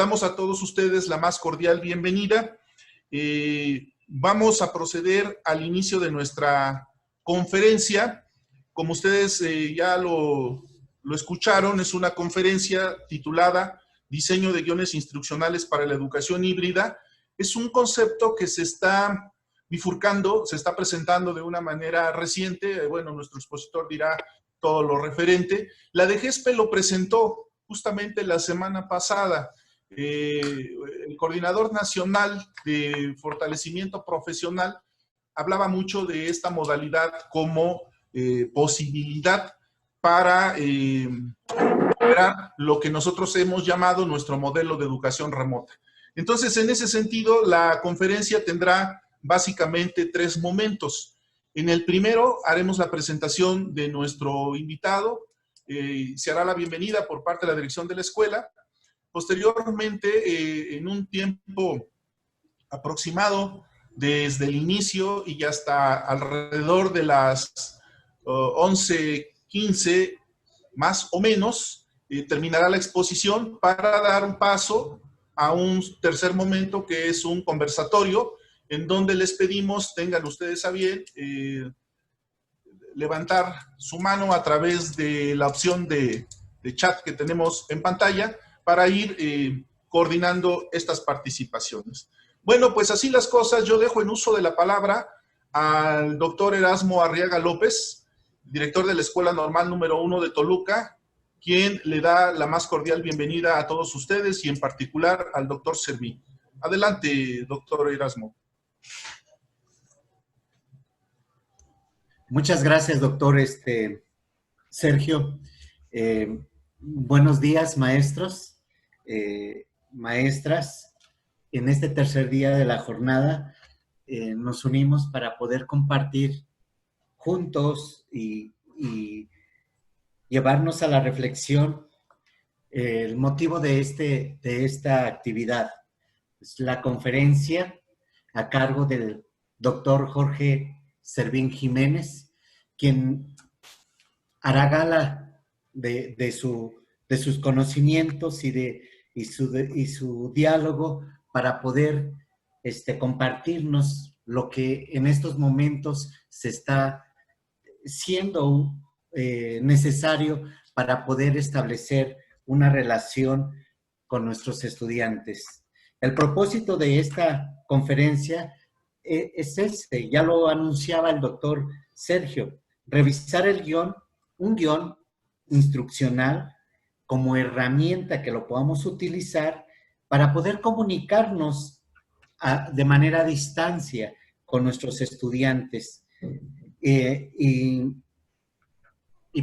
damos a todos ustedes la más cordial bienvenida. Vamos a proceder al inicio de nuestra conferencia. Como ustedes ya lo escucharon, es una conferencia titulada Diseño de guiones instruccionales para la educación híbrida. Es un concepto que se está bifurcando, se está presentando de una manera reciente. Bueno, nuestro expositor dirá todo lo referente. La DGESPE lo presentó justamente la semana pasada. El Coordinador Nacional de Fortalecimiento Profesional hablaba mucho de esta modalidad como posibilidad para lograr lo que nosotros hemos llamado nuestro modelo de educación remota. Entonces, en ese sentido, la conferencia tendrá básicamente 3 momentos. En el primero haremos la presentación de nuestro invitado, se hará la bienvenida por parte de la dirección de la escuela. Posteriormente, en un tiempo aproximado desde el inicio y hasta alrededor de las 11:15 más o menos, terminará la exposición para dar un paso a un tercer momento que es un conversatorio en donde les pedimos, tengan ustedes a bien, levantar su mano a través de la opción de chat que tenemos en pantalla para ir coordinando estas participaciones. Bueno, pues así las cosas, yo dejo en uso de la palabra al doctor Erasmo Arriaga López, director de la Escuela Normal número 1 de Toluca, quien le da la más cordial bienvenida a todos ustedes y en particular al doctor Servín. Adelante, doctor Erasmo. Muchas gracias, doctor Sergio. Buenos días, maestros, maestras. En este tercer día de la jornada nos unimos para poder compartir juntos y llevarnos a la reflexión el motivo de esta actividad. Es la conferencia a cargo del doctor Jorge Servín Jiménez, quien hará gala de sus conocimientos y su diálogo para poder compartirnos lo que en estos momentos se está siendo necesario para poder establecer una relación con nuestros estudiantes. El propósito de esta conferencia es ya lo anunciaba el doctor Sergio, revisar el guión, un guión instruccional como herramienta que lo podamos utilizar para poder comunicarnos de manera a distancia con nuestros estudiantes y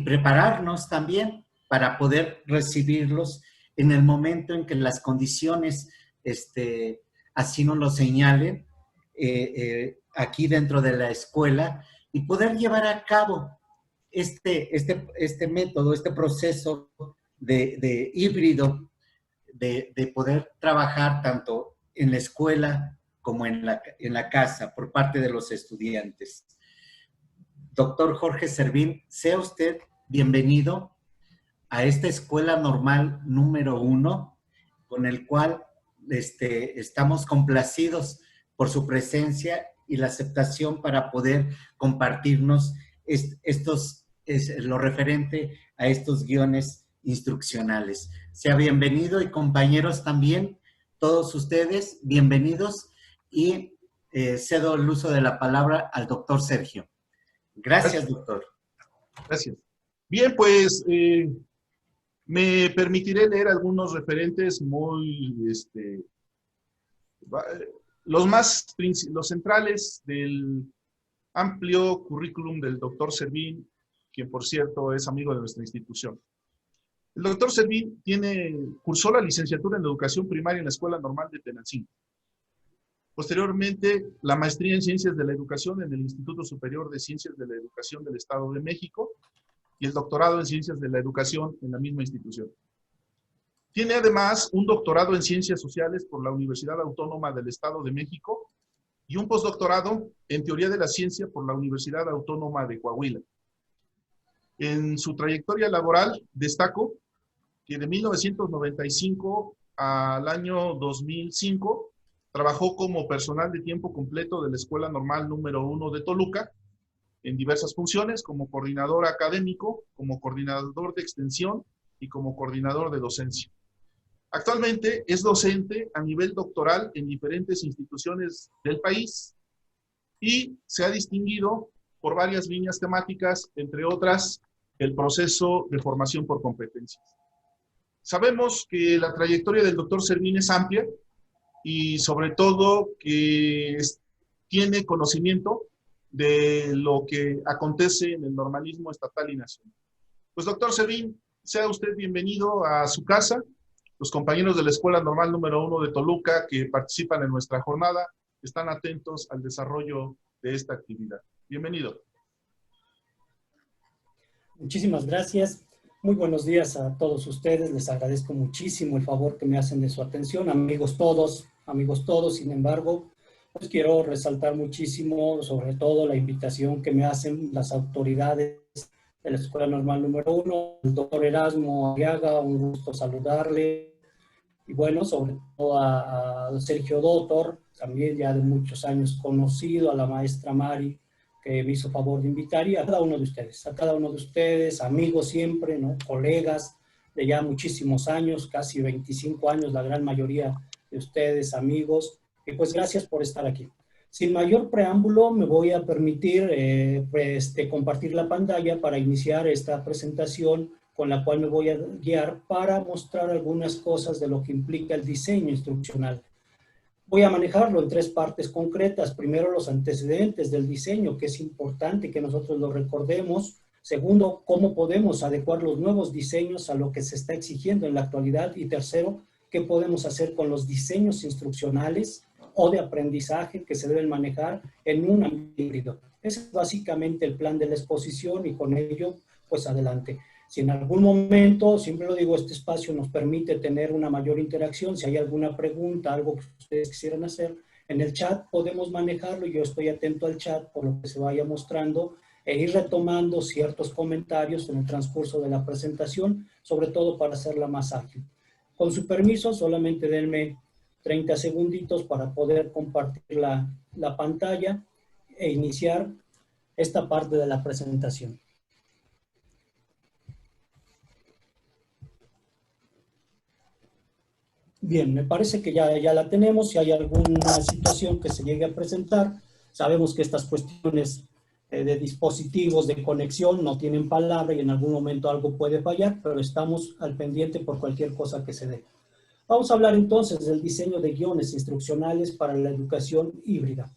prepararnos también para poder recibirlos en el momento en que las condiciones así nos lo señalen aquí dentro de la escuela y poder llevar a cabo este método, este proceso de híbrido, de poder trabajar tanto en la escuela como en la casa por parte de los estudiantes. Doctor Jorge Servín, sea usted bienvenido a esta Escuela Normal número 1, con el cual estamos complacidos por su presencia y la aceptación para poder compartirnos lo referente a estos guiones instruccionales. Sea bienvenido y compañeros también, todos ustedes, bienvenidos y cedo el uso de la palabra al doctor Sergio. Gracias, doctor. Gracias. Bien, pues me permitiré leer algunos referentes muy, los centrales del amplio currículum del doctor Servín, quien por cierto es amigo de nuestra institución. El doctor Servín cursó la licenciatura en educación primaria en la Escuela Normal de Tenancingo. Posteriormente, la maestría en Ciencias de la Educación en el Instituto Superior de Ciencias de la Educación del Estado de México y el doctorado en Ciencias de la Educación en la misma institución. Tiene además un doctorado en Ciencias Sociales por la Universidad Autónoma del Estado de México y un postdoctorado en Teoría de la Ciencia por la Universidad Autónoma de Coahuila. En su trayectoria laboral destaco que de 1995 al año 2005, trabajó como personal de tiempo completo de la Escuela Normal número 1 de Toluca, en diversas funciones, como coordinador académico, como coordinador de extensión y como coordinador de docencia. Actualmente es docente a nivel doctoral en diferentes instituciones del país y se ha distinguido por varias líneas temáticas, entre otras, el proceso de formación por competencias. Sabemos que la trayectoria del doctor Servín es amplia y sobre todo que tiene conocimiento de lo que acontece en el normalismo estatal y nacional. Pues doctor Servín, sea usted bienvenido a su casa. Los compañeros de la Escuela Normal número 1 de Toluca que participan en nuestra jornada están atentos al desarrollo de esta actividad. Bienvenido. Muchísimas gracias. Muy buenos días a todos ustedes. Les agradezco muchísimo el favor que me hacen de su atención. Amigos todos. Sin embargo, pues quiero resaltar muchísimo, sobre todo, la invitación que me hacen las autoridades de la Escuela Normal número 1, el doctor Erasmo Arriaga, un gusto saludarle. Y bueno, sobre todo a Sergio Dottor, también ya de muchos años conocido, a la maestra Mari, que me hizo favor de invitar, y a cada uno de ustedes, amigos siempre, ¿no? Colegas de ya muchísimos años, casi 25 años, la gran mayoría de ustedes, amigos, y pues gracias por estar aquí. Sin mayor preámbulo, me voy a permitir compartir la pantalla para iniciar esta presentación con la cual me voy a guiar para mostrar algunas cosas de lo que implica el diseño instruccional. Voy a manejarlo en tres partes concretas. Primero, los antecedentes del diseño, que es importante que nosotros lo recordemos. Segundo, cómo podemos adecuar los nuevos diseños a lo que se está exigiendo en la actualidad. Y tercero, qué podemos hacer con los diseños instruccionales o de aprendizaje que se deben manejar en un ambiente híbrido. Ese es básicamente el plan de la exposición y con ello, pues adelante. Si en algún momento, siempre lo digo, este espacio nos permite tener una mayor interacción, si hay alguna pregunta, algo que ustedes quisieran hacer, en el chat podemos manejarlo. Yo estoy atento al chat por lo que se vaya mostrando e ir retomando ciertos comentarios en el transcurso de la presentación, sobre todo para hacerla más ágil. Con su permiso, solamente denme 30 segunditos para poder compartir la pantalla e iniciar esta parte de la presentación. Bien, me parece que ya la tenemos. Si hay alguna situación que se llegue a presentar, sabemos que estas cuestiones de dispositivos de conexión no tienen palabra y en algún momento algo puede fallar, pero estamos al pendiente por cualquier cosa que se dé. Vamos a hablar entonces del diseño de guiones instruccionales para la educación híbrida.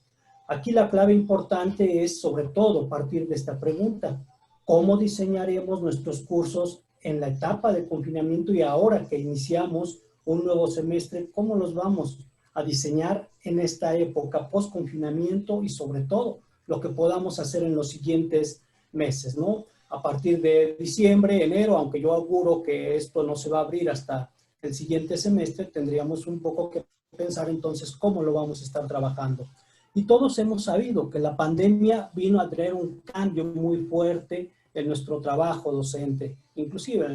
Aquí la clave importante es sobre todo partir de esta pregunta: ¿cómo diseñaremos nuestros cursos en la etapa de confinamiento y ahora que iniciamos un nuevo semestre? ¿Cómo los vamos a diseñar en esta época post-confinamiento y sobre todo lo que podamos hacer en los siguientes meses, ¿no? A partir de diciembre, enero, aunque yo auguro que esto no se va a abrir hasta el siguiente semestre, tendríamos un poco que pensar entonces cómo lo vamos a estar trabajando. Y todos hemos sabido que la pandemia vino a traer un cambio muy fuerte en nuestro trabajo docente, inclusive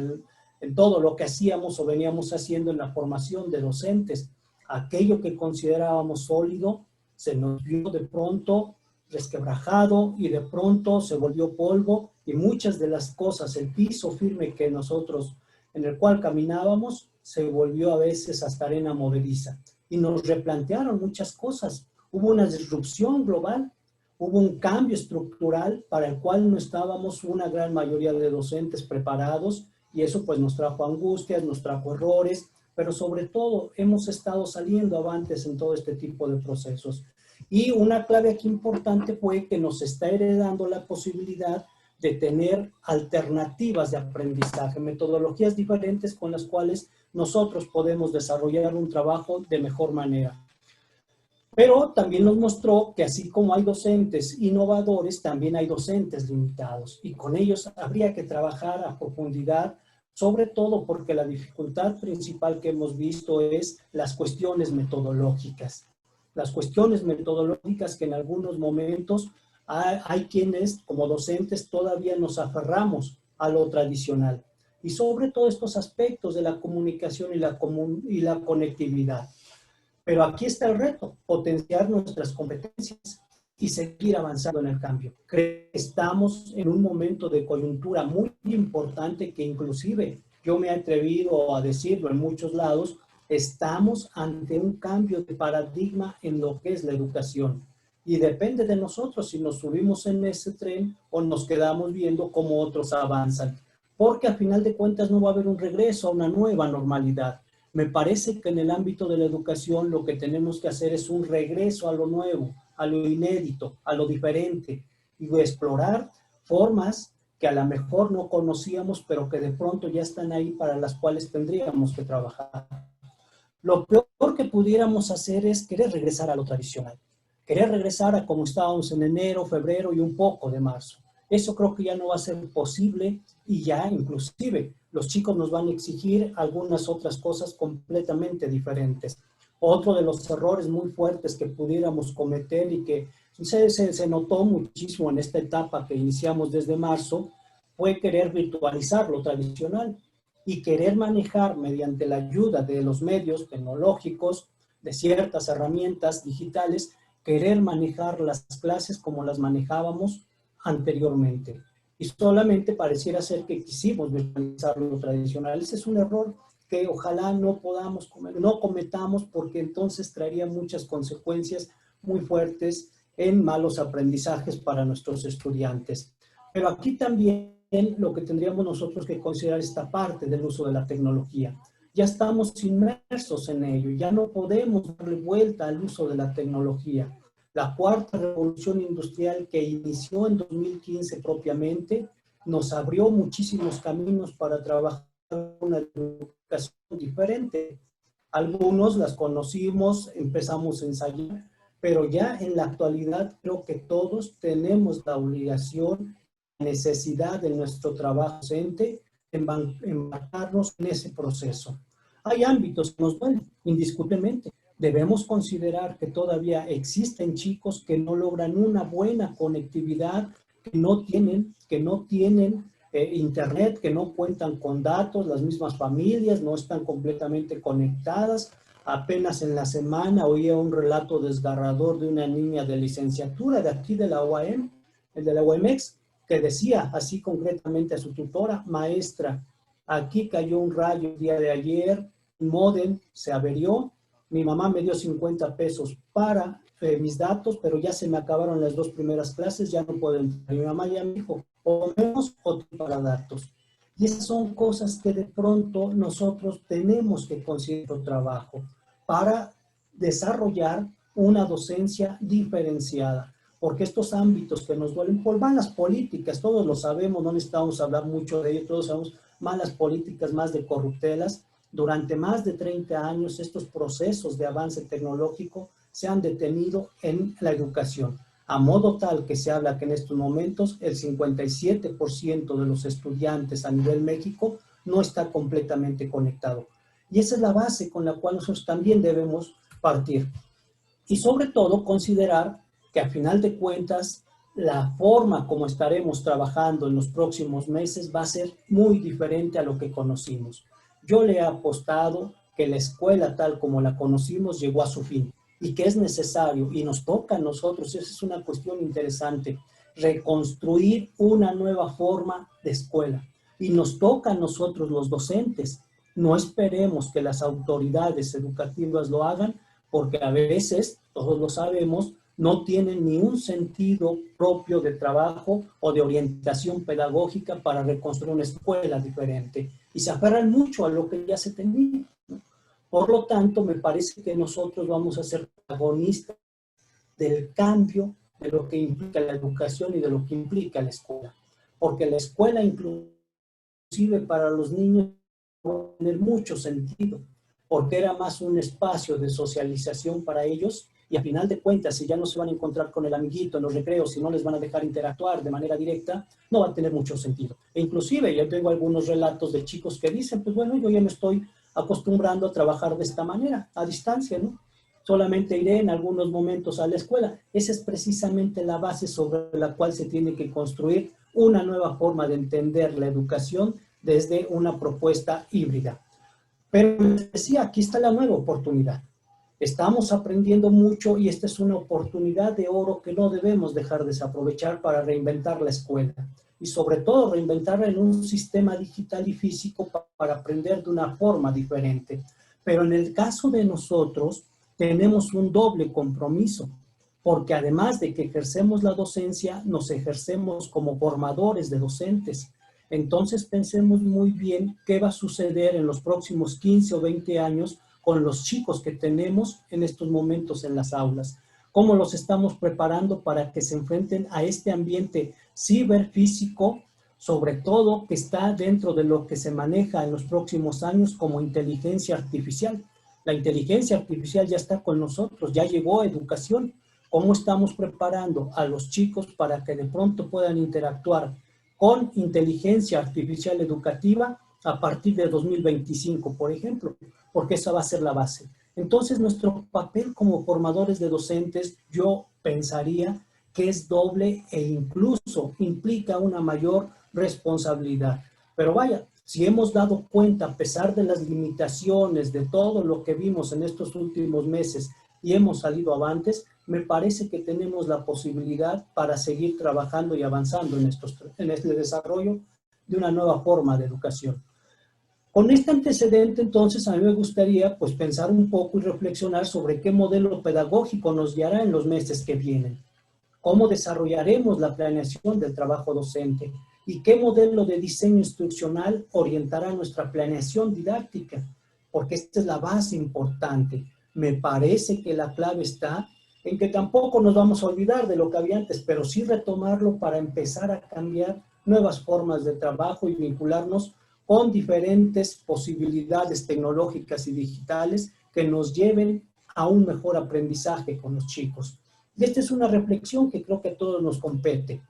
en todo lo que hacíamos o veníamos haciendo en la formación de docentes. Aquello que considerábamos sólido se nos vio de pronto resquebrajado y de pronto se volvió polvo, y muchas de las cosas, el piso firme que nosotros, en el cual caminábamos, se volvió a veces hasta arena movediza. Y nos replantearon muchas cosas. Hubo una disrupción global, hubo un cambio estructural para el cual no estábamos una gran mayoría de docentes preparados, y eso pues nos trajo angustias, nos trajo errores, pero sobre todo hemos estado saliendo avantes en todo este tipo de procesos. Y una clave aquí importante fue que nos está heredando la posibilidad de tener alternativas de aprendizaje, metodologías diferentes con las cuales nosotros podemos desarrollar un trabajo de mejor manera. Pero también nos mostró que así como hay docentes innovadores, también hay docentes limitados, y con ellos habría que trabajar a profundidad, sobre todo porque la dificultad principal que hemos visto es las cuestiones metodológicas. Las cuestiones metodológicas que en algunos momentos hay quienes como docentes todavía nos aferramos a lo tradicional. y sobre todo estos aspectos de la comunicación y la conectividad. Pero aquí está el reto, potenciar nuestras competencias y seguir avanzando en el cambio. Creo que estamos en un momento de coyuntura muy importante que inclusive yo me he atrevido a decirlo en muchos lados, estamos ante un cambio de paradigma en lo que es la educación. Y depende de nosotros si nos subimos en ese tren o nos quedamos viendo cómo otros avanzan. Porque al final de cuentas no va a haber un regreso a una nueva normalidad. Me parece que en el ámbito de la educación lo que tenemos que hacer es un regreso a lo nuevo, a lo inédito, a lo diferente y explorar formas que a lo mejor no conocíamos, pero que de pronto ya están ahí para las cuales tendríamos que trabajar. Lo peor que pudiéramos hacer es querer regresar a lo tradicional, querer regresar a como estábamos en enero, febrero y un poco de marzo. Eso creo que ya no va a ser posible y ya inclusive los chicos nos van a exigir algunas otras cosas completamente diferentes. Otro de los errores muy fuertes que pudiéramos cometer y que se notó muchísimo en esta etapa que iniciamos desde marzo fue querer virtualizar lo tradicional y querer manejar mediante la ayuda de los medios tecnológicos, de ciertas herramientas digitales, querer manejar las clases como las manejábamos anteriormente. Y solamente pareciera ser que quisimos virtualizar lo tradicional. Ese es un error que ojalá no cometamos, porque entonces traería muchas consecuencias muy fuertes en malos aprendizajes para nuestros estudiantes. Pero aquí también lo que tendríamos nosotros que considerar esta parte del uso de la tecnología. Ya estamos inmersos en ello, ya no podemos darle vuelta al uso de la tecnología. La cuarta revolución industrial que inició en 2015 propiamente nos abrió muchísimos caminos para trabajar una educación diferente. Algunos las conocimos, empezamos a ensayar, pero ya en la actualidad creo que todos tenemos la obligación, necesidad de nuestro trabajo docente, embarcarnos en ese proceso. Hay ámbitos que nos duelen, indiscutiblemente. Debemos considerar que todavía existen chicos que no logran una buena conectividad, que no tienen internet, que no cuentan con datos, las mismas familias no están completamente conectadas. Apenas en la semana oía un relato desgarrador de una niña de licenciatura de aquí de la UAM, el de la UAMX, que decía así concretamente a su tutora: maestra, aquí cayó un rayo el día de ayer, el módem se averió, mi mamá me dio 50 pesos para mis datos, pero ya se me acabaron las 2 primeras clases, ya no puedo entrar. Mi mamá ya me dijo, o menos o para datos. Y esas son cosas que de pronto nosotros tenemos que considerar trabajo para desarrollar una docencia diferenciada. Porque estos ámbitos que nos duelen, por malas políticas, todos lo sabemos, no necesitamos hablar mucho de ello, todos sabemos, malas políticas, más de corruptelas. Durante más de 30 años estos procesos de avance tecnológico se han detenido en la educación, a modo tal que se habla que en estos momentos el 57% de los estudiantes a nivel México no está completamente conectado. Y esa es la base con la cual nosotros también debemos partir. Y sobre todo considerar que a final de cuentas la forma como estaremos trabajando en los próximos meses va a ser muy diferente a lo que conocimos. Yo le he apostado que la escuela tal como la conocimos llegó a su fin y que es necesario y nos toca a nosotros, esa es una cuestión interesante, reconstruir una nueva forma de escuela. Y nos toca a nosotros los docentes. No esperemos que las autoridades educativas lo hagan, porque a veces, todos lo sabemos, no tienen ni un sentido propio de trabajo o de orientación pedagógica para reconstruir una escuela diferente. Y se aferran mucho a lo que ya se tenía, ¿no? Por lo tanto, me parece que nosotros vamos a ser protagonistas del cambio de lo que implica la educación y de lo que implica la escuela. Porque la escuela, inclusive para los niños, va a tener mucho sentido, porque era más un espacio de socialización para ellos. Y a final de cuentas, si ya no se van a encontrar con el amiguito en los recreos, si no les van a dejar interactuar de manera directa, no va a tener mucho sentido. E inclusive yo tengo algunos relatos de chicos que dicen, pues bueno, yo ya me estoy acostumbrando a trabajar de esta manera, a distancia, ¿no? Solamente iré en algunos momentos a la escuela. Esa es precisamente la base sobre la cual se tiene que construir una nueva forma de entender la educación desde una propuesta híbrida. Pero les decía, aquí está la nueva oportunidad. Estamos aprendiendo mucho y esta es una oportunidad de oro que no debemos dejar de desaprovechar para reinventar la escuela. Y sobre todo reinventarla en un sistema digital y físico para aprender de una forma diferente. Pero en el caso de nosotros, tenemos un doble compromiso, porque además de que ejercemos la docencia, nos ejercemos como formadores de docentes. Entonces pensemos muy bien qué va a suceder en los próximos 15 o 20 años con los chicos que tenemos en estos momentos en las aulas. Cómo los estamos preparando para que se enfrenten a este ambiente ciberfísico, sobre todo que está dentro de lo que se maneja en los próximos años como inteligencia artificial. La inteligencia artificial ya está con nosotros, ya llegó a educación. ¿Cómo estamos preparando a los chicos para que de pronto puedan interactuar con inteligencia artificial educativa a partir de 2025, por ejemplo? Porque esa va a ser la base. Entonces, nuestro papel como formadores de docentes, yo pensaría que es doble e incluso implica una mayor responsabilidad. Pero vaya, si hemos dado cuenta, a pesar de las limitaciones, de todo lo que vimos en estos últimos meses y hemos salido avantes, me parece que tenemos la posibilidad para seguir trabajando y avanzando en este desarrollo de una nueva forma de educación. Con este antecedente, entonces, a mí me gustaría pues, pensar un poco y reflexionar sobre qué modelo pedagógico nos guiará en los meses que vienen. ¿Cómo desarrollaremos la planeación del trabajo docente? ¿Y qué modelo de diseño instruccional orientará nuestra planeación didáctica? Porque esta es la base importante. Me parece que la clave está en que tampoco nos vamos a olvidar de lo que había antes, pero sí retomarlo para empezar a cambiar nuevas formas de trabajo y vincularnos con diferentes posibilidades tecnológicas y digitales que nos lleven a un mejor aprendizaje con los chicos. Y esta es una reflexión que creo que a todos nos compete.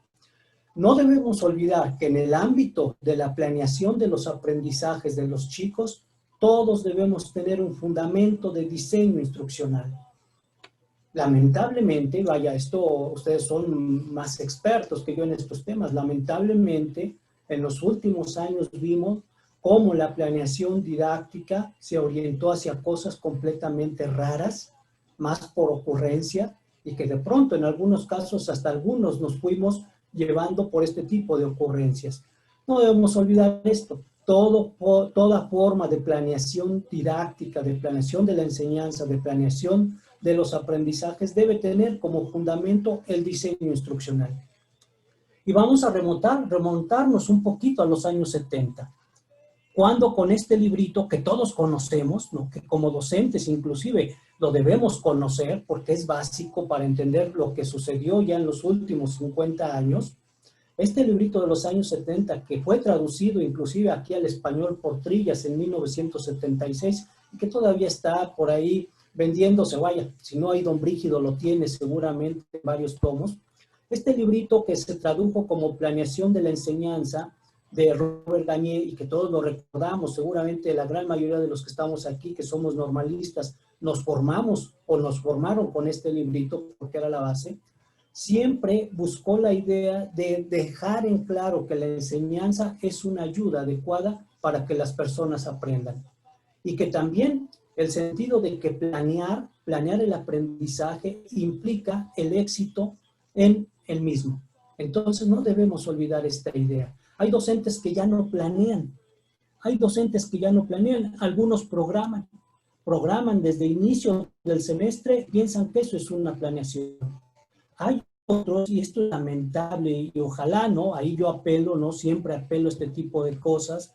No debemos olvidar que en el ámbito de la planeación de los aprendizajes de los chicos, todos debemos tener un fundamento de diseño instruccional. Lamentablemente, vaya, esto ustedes son más expertos que yo en estos temas, lamentablemente en los últimos años vimos cómo la planeación didáctica se orientó hacia cosas completamente raras, más por ocurrencia, y que de pronto en algunos casos hasta algunos nos fuimos llevando por este tipo de ocurrencias. No debemos olvidar esto. Toda forma de planeación didáctica, de planeación de la enseñanza, de planeación de los aprendizajes debe tener como fundamento el diseño instruccional. Y vamos a remontarnos un poquito a los años 70, cuando con este librito que todos conocemos, ¿no? Que como docentes inclusive lo debemos conocer porque es básico para entender lo que sucedió ya en los últimos 50 años, este librito de los años 70 que fue traducido inclusive aquí al español por Trillas en 1976 y que todavía está por ahí vendiéndose, vaya, si no hay Don Brígido lo tiene seguramente en varios tomos. Este librito que se tradujo como Planeación de la Enseñanza de Robert Gagné y que todos lo recordamos, seguramente la gran mayoría de los que estamos aquí, que somos normalistas, nos formamos o nos formaron con este librito porque era la base, siempre buscó la idea de dejar en claro que la enseñanza es una ayuda adecuada para que las personas aprendan. Y que también el sentido de que planear el aprendizaje implica el éxito en el mismo. Entonces no debemos olvidar esta idea. Hay docentes que ya no planean. Algunos programan desde inicio del semestre, piensan que eso es una planeación. Hay otros, y esto es lamentable, y ojalá, ¿no? Ahí yo apelo, ¿no? Siempre apelo a este tipo de cosas.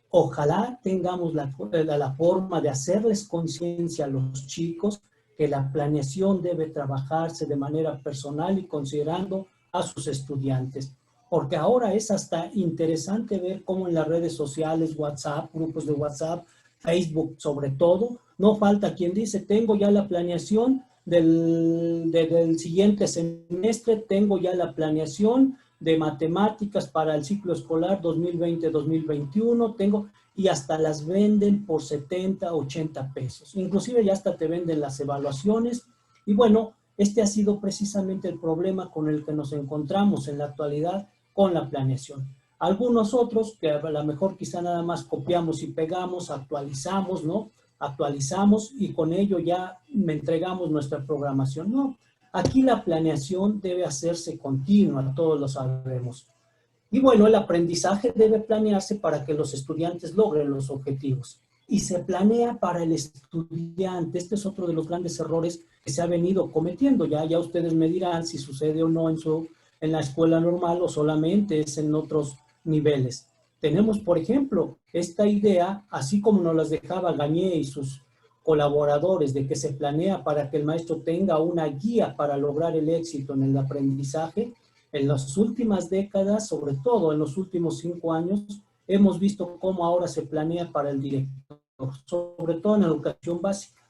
Ojalá tengamos la forma de hacerles conciencia a los chicos que la planeación debe trabajarse de manera personal y considerando a sus estudiantes. Porque ahora es hasta interesante ver cómo en las redes sociales, WhatsApp, grupos de WhatsApp, Facebook sobre todo, no falta quien dice, tengo ya la planeación del siguiente semestre, tengo ya la planeación de matemáticas para el ciclo escolar 2020-2021, y hasta las venden por 70, 80 pesos. Inclusive ya hasta te venden las evaluaciones. Y bueno, este ha sido precisamente el problema con el que nos encontramos en la actualidad con la planeación. Algunos otros que a lo mejor quizá nada más copiamos y pegamos, actualizamos, ¿no? Actualizamos y con ello ya me entregamos nuestra programación. No, aquí la planeación debe hacerse continua, todos lo sabemos. Y bueno, el aprendizaje debe planearse para que los estudiantes logren los objetivos. Y se planea para el estudiante. Este es otro de los grandes errores que se ha venido cometiendo. Ya ustedes me dirán si sucede o no en la escuela normal o solamente es en otros niveles. Tenemos, por ejemplo, esta idea, así como nos las dejaba Gagné y sus colaboradores, de que se planea para que el maestro tenga una guía para lograr el éxito en el aprendizaje. En las últimas décadas, sobre todo en los últimos 5 años, hemos visto cómo ahora se planea para el director, sobre todo en educación básica.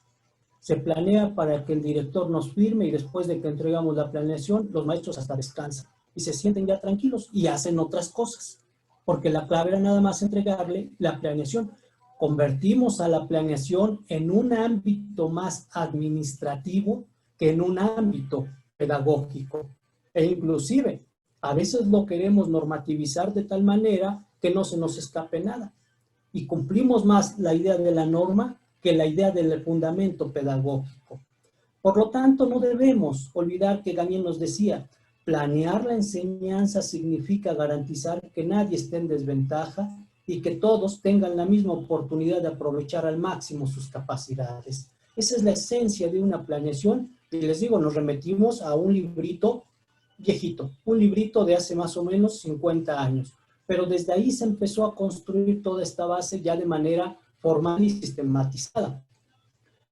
Se planea para que el director nos firme y después de que entregamos la planeación, los maestros hasta descansan y se sienten ya tranquilos y hacen otras cosas, porque la clave era nada más entregarle la planeación. Convertimos a la planeación en un ámbito más administrativo que en un ámbito pedagógico. E inclusive, a veces lo queremos normativizar de tal manera que no se nos escape nada. Y cumplimos más la idea de la norma que la idea del fundamento pedagógico. Por lo tanto, no debemos olvidar que Gagné nos decía, planear la enseñanza significa garantizar que nadie esté en desventaja y que todos tengan la misma oportunidad de aprovechar al máximo sus capacidades. Esa es la esencia de una planeación. Y les digo, nos remitimos a un librito viejito, un librito de hace más o menos 50 años. Pero desde ahí se empezó a construir toda esta base ya de manera formal y sistematizada.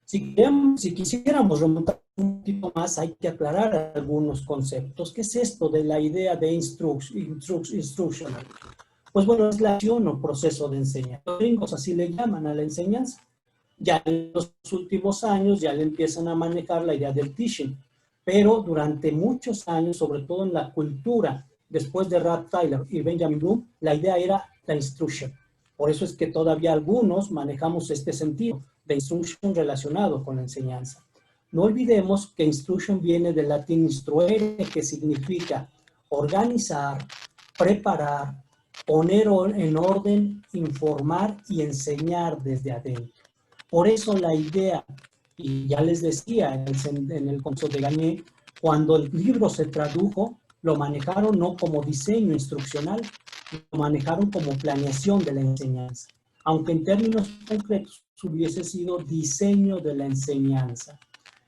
Si quisiéramos remontar un poquito más, hay que aclarar algunos conceptos. ¿Qué es esto de la idea de instructional? Pues bueno, es la acción o proceso de enseñanza. Los gringos así le llaman a la enseñanza. Ya en los últimos años ya le empiezan a manejar la idea del teaching. Pero durante muchos años, sobre todo en la cultura, después de Ralph Tyler y Benjamin Bloom, la idea era la instruction. Por eso es que todavía algunos manejamos este sentido de instruction relacionado con la enseñanza. No olvidemos que instruction viene del latín instruere, que significa organizar, preparar, poner en orden, informar y enseñar desde adentro. Por eso la idea, y ya les decía en el concepto de Gagné, cuando el libro se tradujo, lo manejaron no como diseño instruccional, lo manejaron como planeación de la enseñanza, aunque en términos concretos hubiese sido diseño de la enseñanza.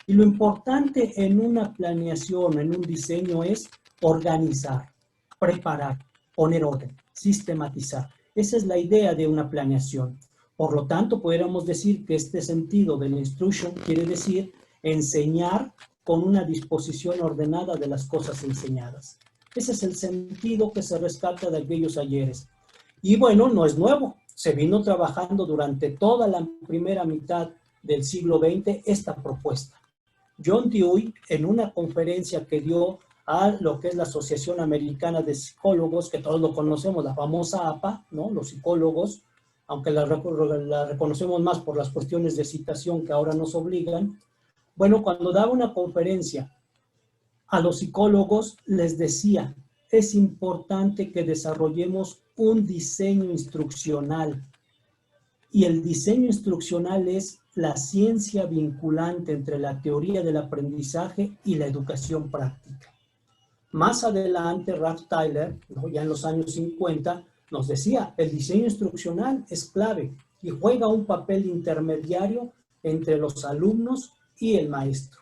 Y lo importante en una planeación, en un diseño, es organizar, preparar, poner orden, sistematizar. Esa es la idea de una planeación. Por lo tanto, podríamos decir que este sentido de la instruction quiere decir enseñar con una disposición ordenada de las cosas enseñadas. Ese es el sentido que se rescata de aquellos ayeres. Y bueno, no es nuevo. Se vino trabajando durante toda la primera mitad del siglo XX esta propuesta. John Dewey, en una conferencia que dio a lo que es la Asociación Americana de Psicólogos, que todos lo conocemos, la famosa APA, ¿no? Los psicólogos, aunque la reconocemos más por las cuestiones de citación que ahora nos obligan. Bueno, cuando daba una conferencia a los psicólogos les decía, es importante que desarrollemos un diseño instruccional. Y el diseño instruccional es la ciencia vinculante entre la teoría del aprendizaje y la educación práctica. Más adelante, Ralph Tyler, ¿no? Ya en los años 50, nos decía, el diseño instruccional es clave y juega un papel intermediario entre los alumnos y el maestro.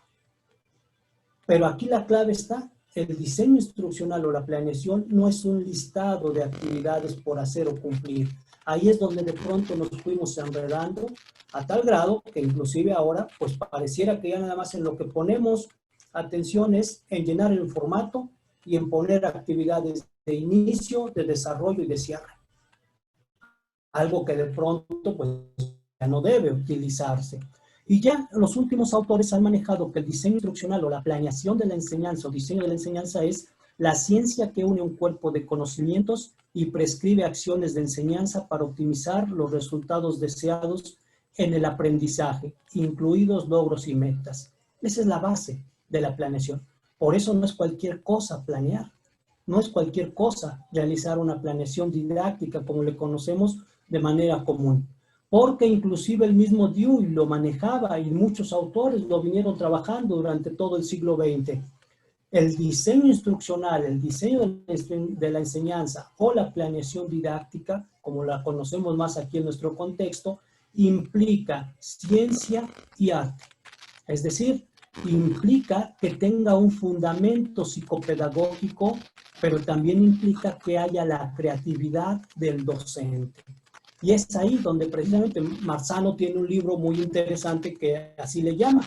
Pero aquí la clave está, el diseño instruccional o la planeación no es un listado de actividades por hacer o cumplir. Ahí es donde de pronto nos fuimos enredando a tal grado que inclusive ahora pues pareciera que ya nada más en lo que ponemos atención es en llenar el formato y en poner actividades de inicio, de desarrollo y de cierre. Algo que de pronto pues ya no debe utilizarse. Y ya los últimos autores han manejado que el diseño instruccional o la planeación de la enseñanza o diseño de la enseñanza es la ciencia que une un cuerpo de conocimientos y prescribe acciones de enseñanza para optimizar los resultados deseados en el aprendizaje, incluidos logros y metas. Esa es la base de la planeación. Por eso no es cualquier cosa planear. No es cualquier cosa realizar una planeación didáctica como le conocemos de manera común. Porque inclusive el mismo Dewey lo manejaba y muchos autores lo vinieron trabajando durante todo el siglo XX. El diseño instruccional, el diseño de la enseñanza o la planeación didáctica, como la conocemos más aquí en nuestro contexto, implica ciencia y arte. Es decir, implica que tenga un fundamento psicopedagógico, pero también implica que haya la creatividad del docente. Y es ahí donde precisamente Marzano tiene un libro muy interesante que así le llama.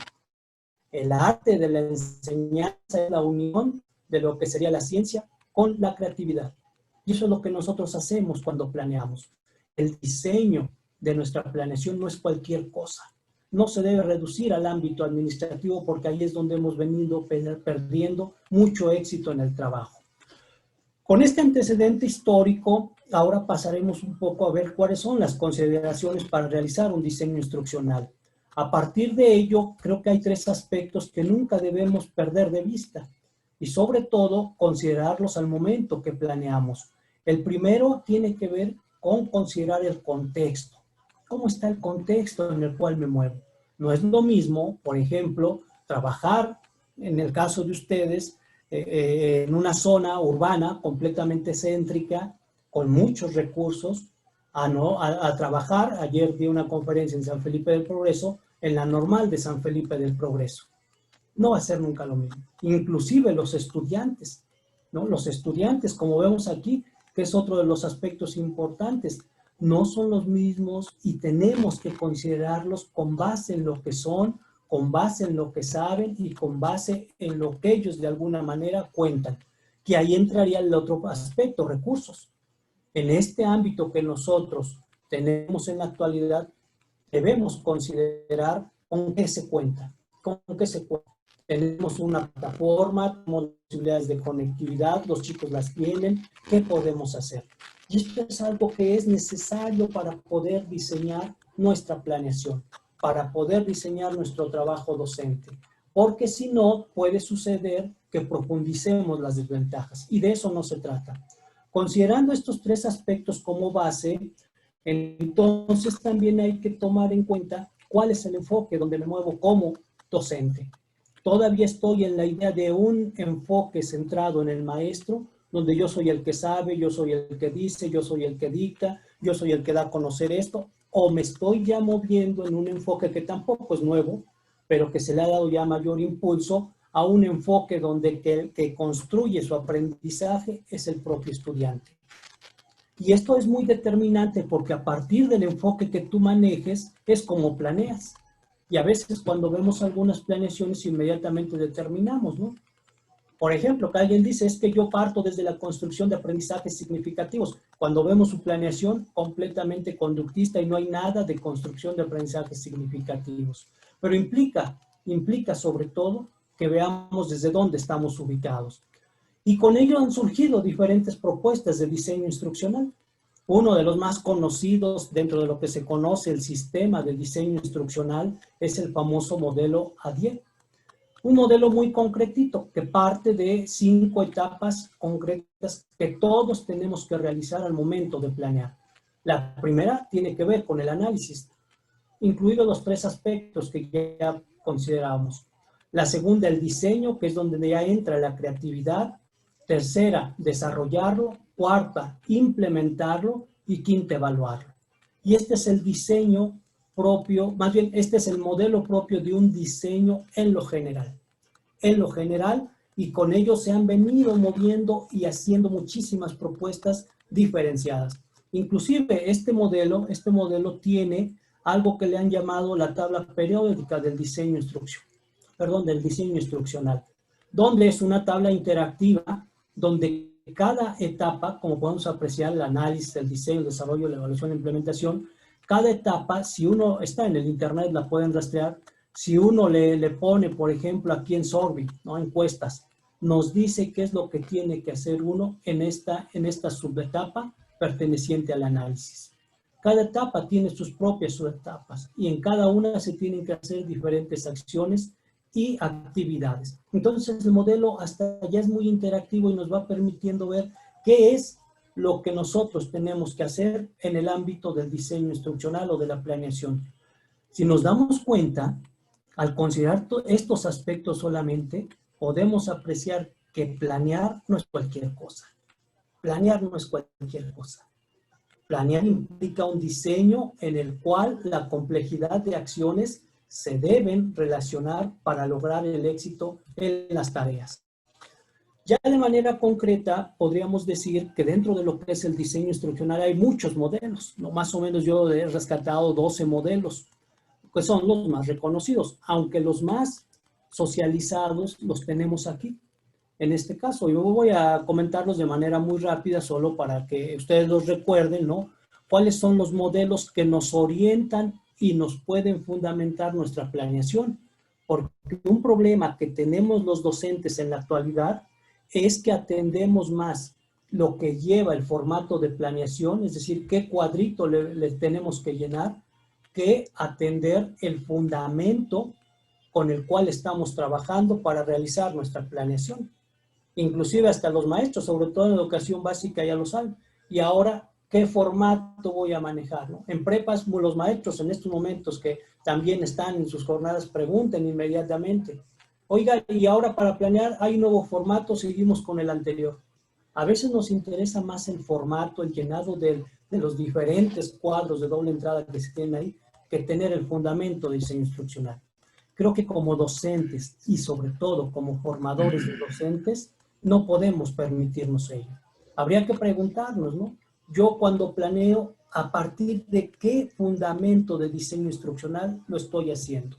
El arte de la enseñanza es la unión de lo que sería la ciencia con la creatividad. Y eso es lo que nosotros hacemos cuando planeamos. El diseño de nuestra planeación no es cualquier cosa. No se debe reducir al ámbito administrativo porque ahí es donde hemos venido perdiendo mucho éxito en el trabajo. Con este antecedente histórico, ahora pasaremos un poco a ver cuáles son las consideraciones para realizar un diseño instruccional. A partir de ello, creo que hay 3 aspectos que nunca debemos perder de vista y sobre todo considerarlos al momento que planeamos. El primero tiene que ver con considerar el contexto. ¿Cómo está el contexto en el cual me muevo? No es lo mismo, por ejemplo, trabajar, en el caso de ustedes, en una zona urbana completamente céntrica, con muchos recursos, a trabajar. Ayer di una conferencia en San Felipe del Progreso, en la normal de San Felipe del Progreso. No va a ser nunca lo mismo. Inclusive los estudiantes, ¿no? Los estudiantes, como vemos aquí, que es otro de los aspectos importantes, no son los mismos y tenemos que considerarlos con base en lo que son, con base en lo que saben y con base en lo que ellos de alguna manera cuentan. Que ahí entraría el otro aspecto, recursos. En este ámbito que nosotros tenemos en la actualidad, debemos considerar con qué se cuenta, con qué se cuenta. Tenemos una plataforma, tenemos posibilidades de conectividad, los chicos las tienen, ¿qué podemos hacer? Y esto es algo que es necesario para poder diseñar nuestra planeación, para poder diseñar nuestro trabajo docente, porque si no, puede suceder que profundicemos las desventajas, y de eso no se trata. Considerando estos 3 aspectos como base, entonces también hay que tomar en cuenta cuál es el enfoque donde me muevo como docente. Todavía estoy en la idea de un enfoque centrado en el maestro, donde yo soy el que sabe, yo soy el que dice, yo soy el que dicta, yo soy el que da a conocer esto, o me estoy ya moviendo en un enfoque que tampoco es nuevo, pero que se le ha dado ya mayor impulso a un enfoque donde el que construye su aprendizaje es el propio estudiante. Y esto es muy determinante porque a partir del enfoque que tú manejes es como planeas. Y a veces cuando vemos algunas planeaciones inmediatamente determinamos, ¿no? Por ejemplo, que alguien dice, es que yo parto desde la construcción de aprendizajes significativos. Cuando vemos su planeación completamente conductista y no hay nada de construcción de aprendizajes significativos. Pero implica sobre todo que veamos desde dónde estamos ubicados. Y con ello han surgido diferentes propuestas de diseño instruccional. Uno de los más conocidos dentro de lo que se conoce el sistema de diseño instruccional es el famoso modelo ADIE. Un modelo muy concretito que parte de 5 etapas concretas que todos tenemos que realizar al momento de planear. La primera tiene que ver con el análisis, incluidos los 3 aspectos que ya consideramos. La segunda, el diseño, que es donde ya entra la creatividad. Tercera, desarrollarlo. Cuarta, implementarlo. Y quinta, evaluarlo. Y este es el diseño propio, más bien este es el modelo propio de un diseño en lo general. En lo general, y con ello se han venido moviendo y haciendo muchísimas propuestas diferenciadas. Inclusive este modelo tiene algo que le han llamado la tabla periódica del diseño del diseño instruccional, donde es una tabla interactiva donde cada etapa, como podemos apreciar, el análisis, el diseño, el desarrollo, la evaluación, la implementación, cada etapa, si uno está en el internet, la pueden rastrear. Si uno le pone, por ejemplo, aquí en Sorbi, ¿no? Encuestas, nos dice qué es lo que tiene que hacer uno en esta subetapa perteneciente al análisis. Cada etapa tiene sus propias subetapas y en cada una se tienen que hacer diferentes acciones y actividades. Entonces el modelo hasta ya es muy interactivo y nos va permitiendo ver qué es lo que nosotros tenemos que hacer en el ámbito del diseño instruccional o de la planeación. Si nos damos cuenta, al considerar estos aspectos solamente, podemos apreciar que planear no es cualquier cosa. Planear no es cualquier cosa. Planear implica un diseño en el cual la complejidad de acciones se deben relacionar para lograr el éxito en las tareas. Ya de manera concreta, podríamos decir que dentro de lo que es el diseño instruccional hay muchos modelos, ¿no? Más o menos yo he rescatado 12 modelos, que son los más reconocidos, aunque los más socializados los tenemos aquí. En este caso, yo voy a comentarlos de manera muy rápida, solo para que ustedes los recuerden, ¿no? ¿Cuáles son los modelos que nos orientan y nos pueden fundamentar nuestra planeación? Porque un problema que tenemos los docentes en la actualidad es que atendemos más lo que lleva el formato de planeación, es decir, qué cuadrito le tenemos que llenar, que atender el fundamento con el cual estamos trabajando para realizar nuestra planeación. Inclusive hasta los maestros, sobre todo en educación básica, ya lo saben. Y ahora, ¿qué formato voy a manejar, ¿no? En prepas, los maestros en estos momentos que también están en sus jornadas preguntan inmediatamente, oiga, y ahora para planear hay un nuevo formato, seguimos con el anterior. A veces nos interesa más el formato, el llenado de los diferentes cuadros de doble entrada que se tienen ahí, que tener el fundamento de diseño instruccional. Creo que como docentes y sobre todo como formadores de docentes, no podemos permitirnos ello. Habría que preguntarnos, ¿no? Yo cuando planeo, ¿a partir de qué fundamento de diseño instruccional lo estoy haciendo?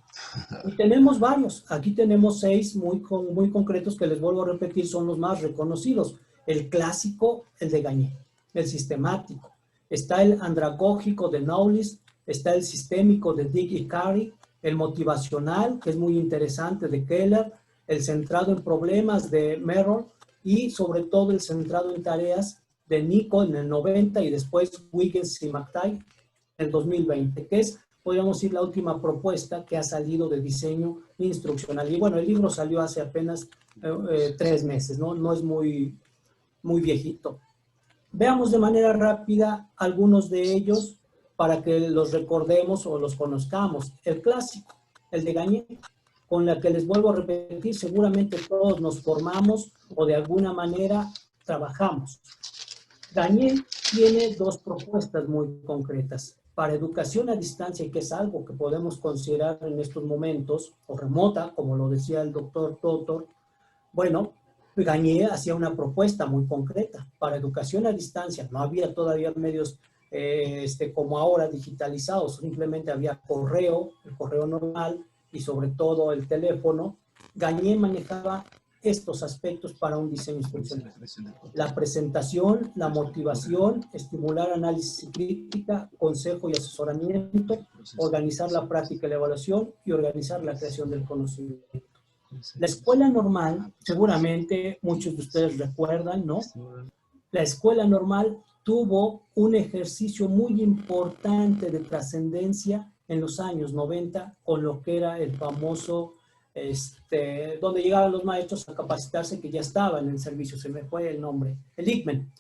Y tenemos varios. Aquí tenemos 6 muy concretos que les vuelvo a repetir, son los más reconocidos. El clásico, el de Gagné, el sistemático. Está el andragógico de Knowles, está el sistémico de Dick y Carey, el motivacional, que es muy interesante, de Keller, el centrado en problemas de Merrill y sobre todo el centrado en tareas de Nico en el 90 y después Wiggins y McTighe en el 2020, que es, podríamos decir, la última propuesta que ha salido de diseño instruccional. Y bueno, el libro salió hace apenas 3 meses, ¿no? No es muy viejito. Veamos de manera rápida algunos de ellos para que los recordemos o los conozcamos. El clásico, el de Gagné, con la que les vuelvo a repetir, seguramente todos nos formamos o de alguna manera trabajamos. Gagné tiene 2 propuestas muy concretas. Para educación a distancia, que es algo que podemos considerar en estos momentos, o remota, como lo decía el doctor Totor, bueno, Gagné hacía una propuesta muy concreta. Para educación a distancia, no había todavía medios como ahora digitalizados, simplemente había correo, el correo normal y sobre todo el teléfono. Gagné manejaba estos aspectos para un diseño instruccional. La presentación, la motivación, estimular análisis y crítica, consejo y asesoramiento, organizar la práctica y la evaluación y organizar la creación del conocimiento. La escuela normal, seguramente muchos de ustedes recuerdan, ¿no? La escuela normal tuvo un ejercicio muy importante de trascendencia en los años 90 con lo que era el famoso, donde llegaban los maestros a capacitarse, que ya estaba en el servicio, se me fue el nombre, el ICMEN,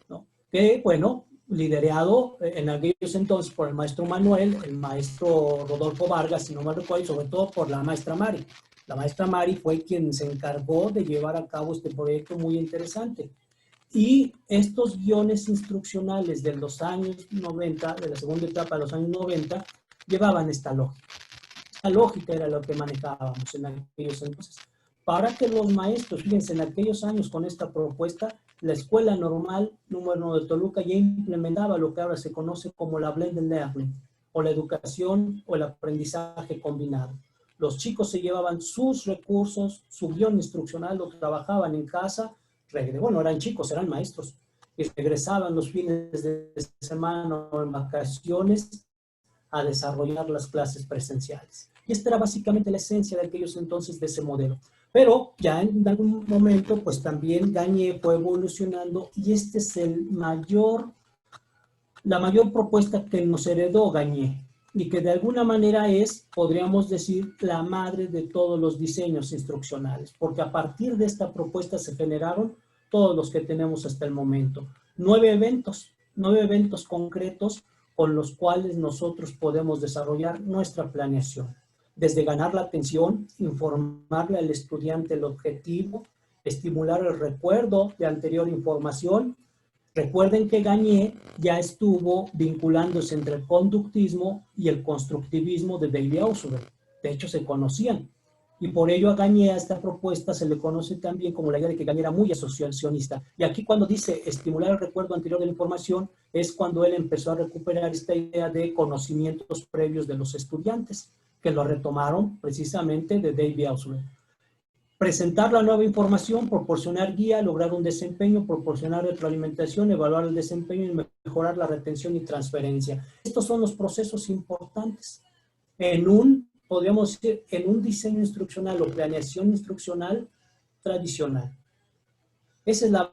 ¿no? Que, bueno, liderado en aquellos entonces por el maestro Manuel, el maestro Rodolfo Vargas, si no me recuerdo, y sobre todo por la maestra Mari. La maestra Mari fue quien se encargó de llevar a cabo este proyecto muy interesante. Y estos guiones instruccionales de los años 90, de la segunda etapa de los años 90, llevaban esta lógica. Esta lógica era lo que manejábamos en aquellos entonces. Para que los maestros, fíjense, en aquellos años con esta propuesta, la Escuela Normal número 1 de Toluca ya implementaba lo que ahora se conoce como la Blended Learning, o la educación o el aprendizaje combinado. Los chicos se llevaban sus recursos, su guión instruccional, lo trabajaban en casa. Bueno, eran chicos, eran maestros, y regresaban los fines de semana o en vacaciones a desarrollar las clases presenciales. Y esta era básicamente la esencia de aquellos entonces de ese modelo. Pero ya en algún momento, pues también Gagné fue evolucionando y este es la mayor propuesta que nos heredó Gagné. y que de alguna manera es, podríamos decir, la madre de todos los diseños instruccionales, porque a partir de esta propuesta se generaron todos los que tenemos hasta el momento. 9 eventos concretos con los cuales nosotros podemos desarrollar nuestra planeación. Desde ganar la atención, informarle al estudiante el objetivo, estimular el recuerdo de anterior información. Recuerden que Gagné ya estuvo vinculándose entre el conductismo y el constructivismo de Davey-Ausubel. De hecho, se conocían. Y por ello a Gagné, a esta propuesta, se le conoce también como la idea de que Gagné era muy asociacionista. Y aquí cuando dice estimular el recuerdo anterior de la información, es cuando él empezó a recuperar esta idea de conocimientos previos de los estudiantes, que lo retomaron precisamente de Davey-Ausubel. Presentar la nueva información, proporcionar guía, lograr un desempeño, proporcionar retroalimentación, evaluar el desempeño y mejorar la retención y transferencia. Estos son los procesos importantes podríamos decir, en un diseño instruccional o planeación instruccional tradicional. Esa es la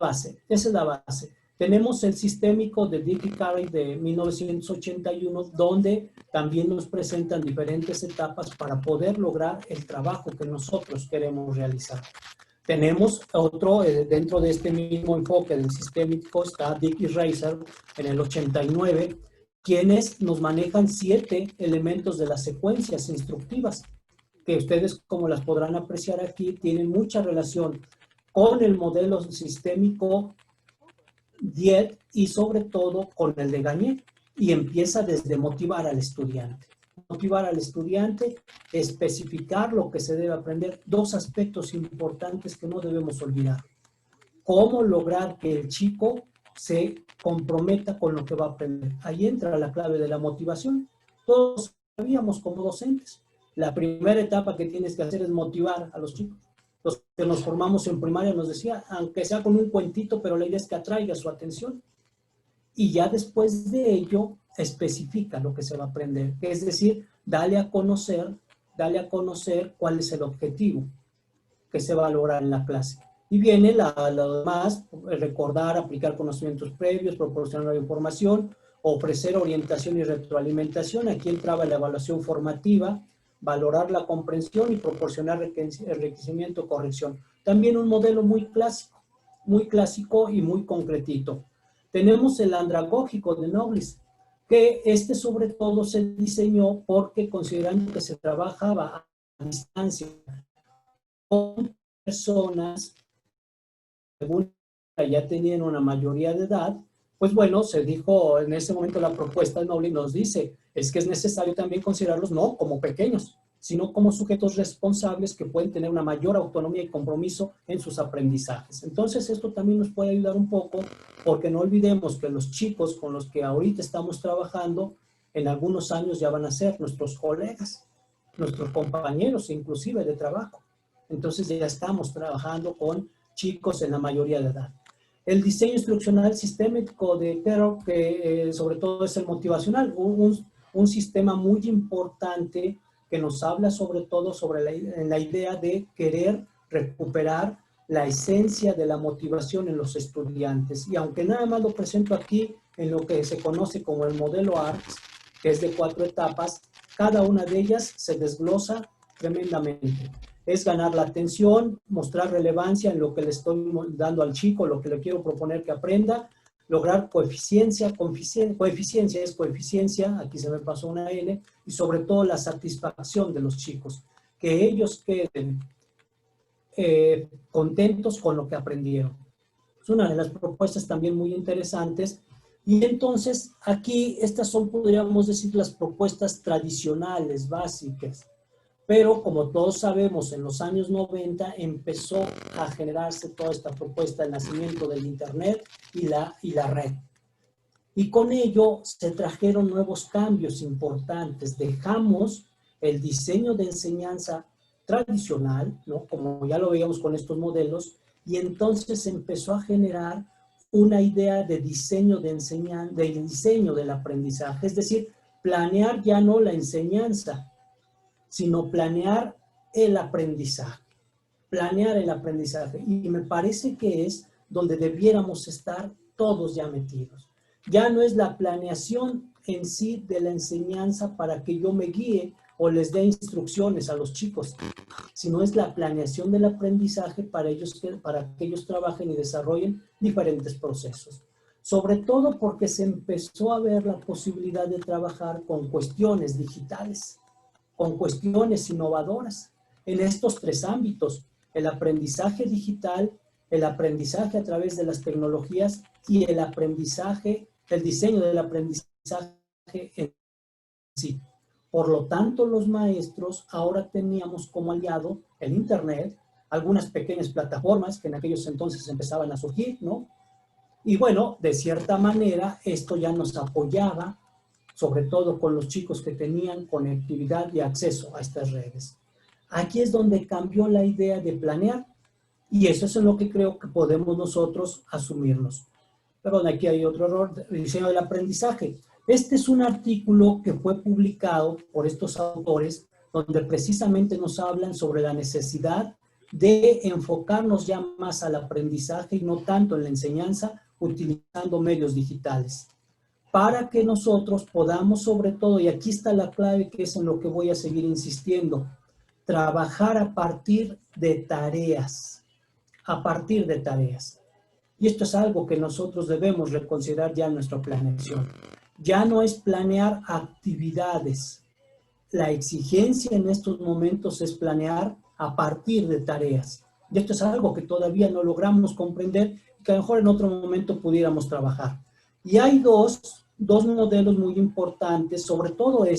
base. Tenemos el sistémico de Dick y Carey de 1981, donde también nos presentan diferentes etapas para poder lograr el trabajo que nosotros queremos realizar. Tenemos otro, dentro de este mismo enfoque del sistémico, está Dick y Reiser en el 89, quienes nos manejan 7 elementos de las secuencias instructivas, que ustedes, como las podrán apreciar aquí, tienen mucha relación con el modelo sistémico Diet y sobre todo con el de Gagné, y empieza desde motivar al estudiante. Motivar al estudiante, especificar lo que se debe aprender. 2 aspectos importantes que no debemos olvidar. Cómo lograr que el chico se comprometa con lo que va a aprender. Ahí entra la clave de la motivación. Todos sabíamos como docentes. La primera etapa que tienes que hacer es motivar a los chicos. Los que nos formamos en primaria nos decía, aunque sea con un cuentito, pero la idea es que atraiga su atención. Y ya después de ello, especifica lo que se va a aprender. Es decir, dale a conocer cuál es el objetivo que se va a lograr en la clase. Y viene lo demás, recordar, aplicar conocimientos previos, proporcionar información, ofrecer orientación y retroalimentación. Aquí entraba la evaluación formativa, valorar la comprensión y proporcionar enriquecimiento, corrección. También un modelo muy clásico y muy concretito. Tenemos el andragógico de Noglis, que sobre todo se diseñó porque considerando que se trabajaba a distancia con personas que ya tenían una mayoría de edad, pues bueno, se dijo en ese momento la propuesta de Noglis nos dice, es que es necesario también considerarlos no como pequeños, sino como sujetos responsables que pueden tener una mayor autonomía y compromiso en sus aprendizajes. Entonces, esto también nos puede ayudar un poco, porque no olvidemos que los chicos con los que ahorita estamos trabajando, en algunos años ya van a ser nuestros colegas, nuestros compañeros inclusive de trabajo. Entonces, ya estamos trabajando con chicos en la mayoría de edad. El diseño instruccional sistémico de Terror, que sobre todo es el motivacional, un sistema muy importante que nos habla sobre todo sobre la idea de querer recuperar la esencia de la motivación en los estudiantes. Y aunque nada más lo presento aquí en lo que se conoce como el modelo ARCS, que es de 4 etapas, cada una de ellas se desglosa tremendamente. Es ganar la atención, mostrar relevancia en lo que le estoy dando al chico, lo que le quiero proponer que aprenda, lograr coeficiencia, aquí se me pasó una N, y sobre todo la satisfacción de los chicos, que ellos queden contentos con lo que aprendieron. Es una de las propuestas también muy interesantes. Y entonces aquí estas son, podríamos decir, las propuestas tradicionales, básicas. Pero como todos sabemos, en los años 90 empezó a generarse toda esta propuesta del nacimiento del Internet y la red. Y con ello se trajeron nuevos cambios importantes. Dejamos el diseño de enseñanza tradicional, ¿no? Como ya lo veíamos con estos modelos, y entonces empezó a generar una idea de diseño de enseñanza, del diseño del aprendizaje. Es decir, planear ya no la enseñanza, sino planear el aprendizaje. Planear el aprendizaje. Y me parece que es donde debiéramos estar todos ya metidos. Ya no es la planeación en sí de la enseñanza para que yo me guíe o les dé instrucciones a los chicos, sino es la planeación del aprendizaje para que ellos trabajen y desarrollen diferentes procesos. Sobre todo porque se empezó a ver la posibilidad de trabajar con cuestiones digitales, con cuestiones innovadoras en estos tres ámbitos: el aprendizaje digital, el aprendizaje a través de las tecnologías y el aprendizaje, el diseño del aprendizaje en sí. Por lo tanto, los maestros ahora teníamos como aliado el Internet, algunas pequeñas plataformas que en aquellos entonces empezaban a surgir, ¿no? Y bueno, de cierta manera, esto ya nos apoyaba, sobre todo con los chicos que tenían conectividad y acceso a estas redes. Aquí es donde cambió la idea de planear, y eso es en lo que creo que podemos nosotros asumirnos. Perdón, aquí hay otro error, el diseño del aprendizaje. Este es un artículo que fue publicado por estos autores, donde precisamente nos hablan sobre la necesidad de enfocarnos ya más al aprendizaje y no tanto en la enseñanza, utilizando medios digitales, para que nosotros podamos, sobre todo, y aquí está la clave que es en lo que voy a seguir insistiendo, trabajar a partir de tareas, a partir de tareas. Y esto es algo que nosotros debemos reconsiderar ya en nuestra planeación. Ya no es planear actividades. La exigencia en estos momentos es planear a partir de tareas. Y esto es algo que todavía no logramos comprender y que a lo mejor en otro momento pudiéramos trabajar. Y hay dos modelos muy importantes, sobre todo el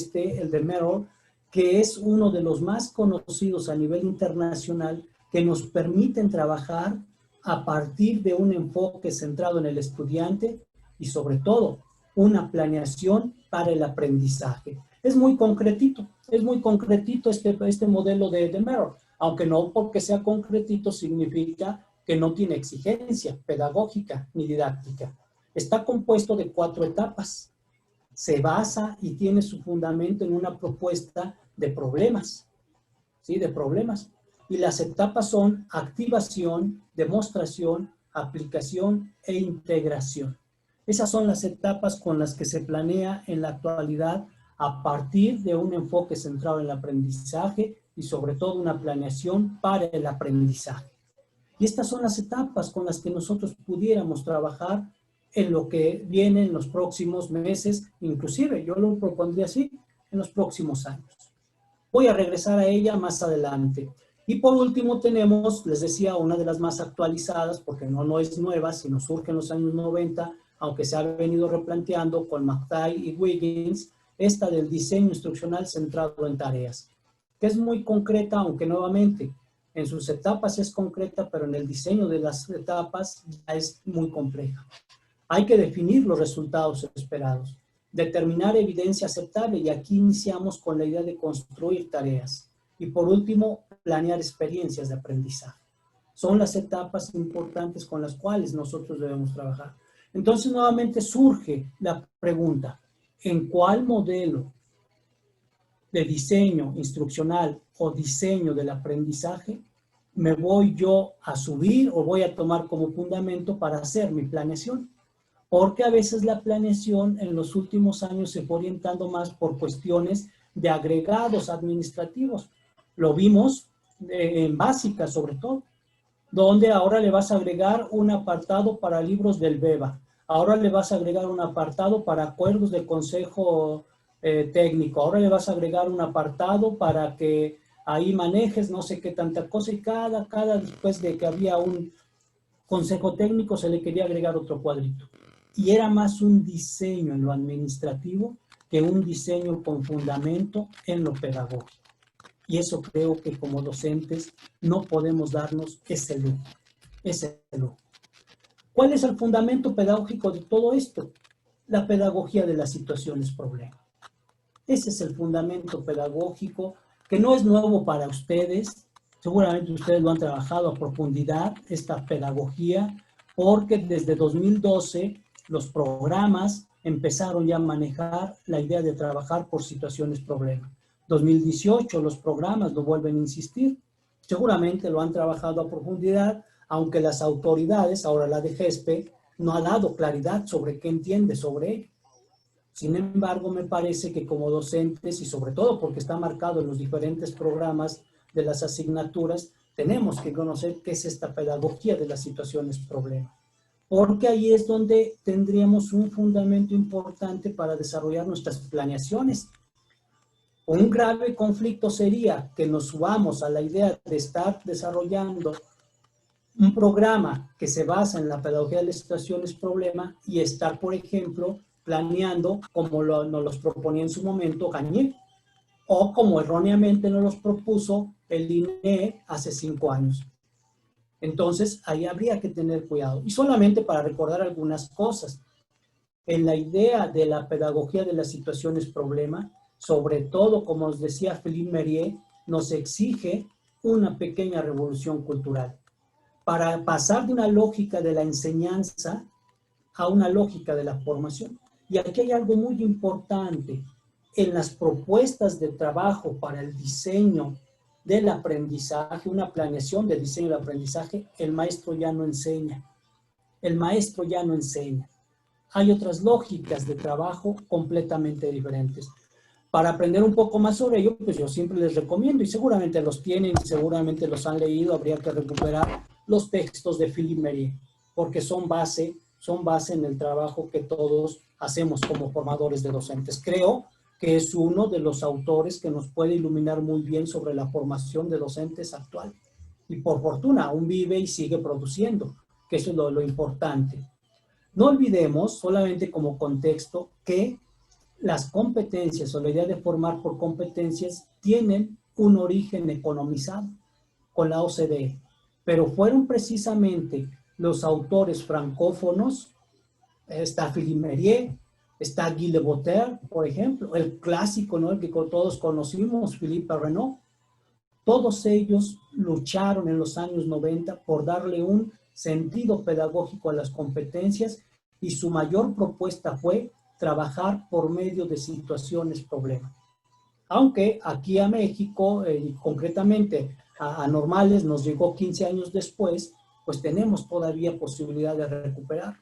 de Merrill, que es uno de los más conocidos a nivel internacional, que nos permiten trabajar a partir de un enfoque centrado en el estudiante y sobre todo una planeación para el aprendizaje. Es muy concretito este modelo de Merrill, aunque no porque sea concretito significa que no tiene exigencia pedagógica ni didáctica. Está compuesto de 4 etapas. Se basa y tiene su fundamento en una propuesta de problemas, ¿sí? De problemas. Y las etapas son activación, demostración, aplicación e integración. Esas son las etapas con las que se planea en la actualidad a partir de un enfoque centrado en el aprendizaje y sobre todo una planeación para el aprendizaje. Y estas son las etapas con las que nosotros pudiéramos trabajar en lo que viene en los próximos meses, inclusive yo lo propondría así, en los próximos años. Voy a regresar a ella más adelante. Y por último tenemos, les decía, una de las más actualizadas, porque no es nueva, sino surge en los años 90, aunque se ha venido replanteando con McTighe y Wiggins, esta del diseño instruccional centrado en tareas, que es muy concreta, aunque nuevamente en sus etapas es concreta, pero en el diseño de las etapas ya es muy compleja. Hay que definir los resultados esperados, determinar evidencia aceptable, y aquí iniciamos con la idea de construir tareas. Y por último, planear experiencias de aprendizaje. Son las etapas importantes con las cuales nosotros debemos trabajar. Entonces, nuevamente surge la pregunta, ¿en cuál modelo de diseño instruccional o diseño del aprendizaje me voy yo a subir o voy a tomar como fundamento para hacer mi planeación? Porque a veces la planeación en los últimos años se fue orientando más por cuestiones de agregados administrativos. Lo vimos en básica sobre todo, donde ahora le vas a agregar un apartado para libros del BEBA, ahora le vas a agregar un apartado para acuerdos de consejo técnico, ahora le vas a agregar un apartado para que ahí manejes no sé qué tanta cosa, y cada después de que había un consejo técnico se le quería agregar otro cuadrito. Y era más un diseño en lo administrativo que un diseño con fundamento en lo pedagógico. Y eso creo que como docentes no podemos darnos ese lujo, ese lujo. ¿Cuál es el fundamento pedagógico de todo esto? La pedagogía de las situaciones problema. Ese es el fundamento pedagógico que no es nuevo para ustedes. Seguramente ustedes lo han trabajado a profundidad, esta pedagogía, porque desde 2012 los programas empezaron ya a manejar la idea de trabajar por situaciones problema. 2018 los programas lo vuelven a insistir. Seguramente lo han trabajado a profundidad, aunque las autoridades, ahora la de GESPE, no ha dado claridad sobre qué entiende sobre ello. Sin embargo, me parece que como docentes, y sobre todo porque está marcado en los diferentes programas de las asignaturas, tenemos que conocer qué es esta pedagogía de las situaciones problema. Porque ahí es donde tendríamos un fundamento importante para desarrollar nuestras planeaciones. Un grave conflicto sería que nos subamos a la idea de estar desarrollando un programa que se basa en la pedagogía de las situaciones problema y estar, por ejemplo, planeando como nos los proponía en su momento Gagné, o como erróneamente nos los propuso el INE hace 5 años. Entonces, ahí habría que tener cuidado. Y solamente para recordar algunas cosas, en la idea de la pedagogía de las situaciones problema, sobre todo, como os decía Philippe Mérieux, nos exige una pequeña revolución cultural para pasar de una lógica de la enseñanza a una lógica de la formación. Y aquí hay algo muy importante. En las propuestas de trabajo para el diseño del aprendizaje, una planeación de diseño del aprendizaje, el maestro ya no enseña. El maestro ya no enseña. Hay otras lógicas de trabajo completamente diferentes. Para aprender un poco más sobre ello, pues yo siempre les recomiendo, y seguramente los tienen, seguramente los han leído, habría que recuperar los textos de Philippe Mérieux, porque son base en el trabajo que todos hacemos como formadores de docentes. Creo que es uno de los autores que nos puede iluminar muy bien sobre la formación de docentes actual. Y por fortuna, aún vive y sigue produciendo, que eso es lo importante. No olvidemos, solamente como contexto, que las competencias o la idea de formar por competencias tienen un origen economizado con la OCDE, pero fueron precisamente los autores francófonos, está Philippe Mérieux, está Guy Leboter, por ejemplo, el clásico, ¿no?, el que todos conocimos, Philippe Renaud. Todos ellos lucharon en los años 90 por darle un sentido pedagógico a las competencias y su mayor propuesta fue trabajar por medio de situaciones problema. Aunque aquí a México, concretamente a Normales, nos llegó 15 años después, pues tenemos todavía posibilidad de recuperar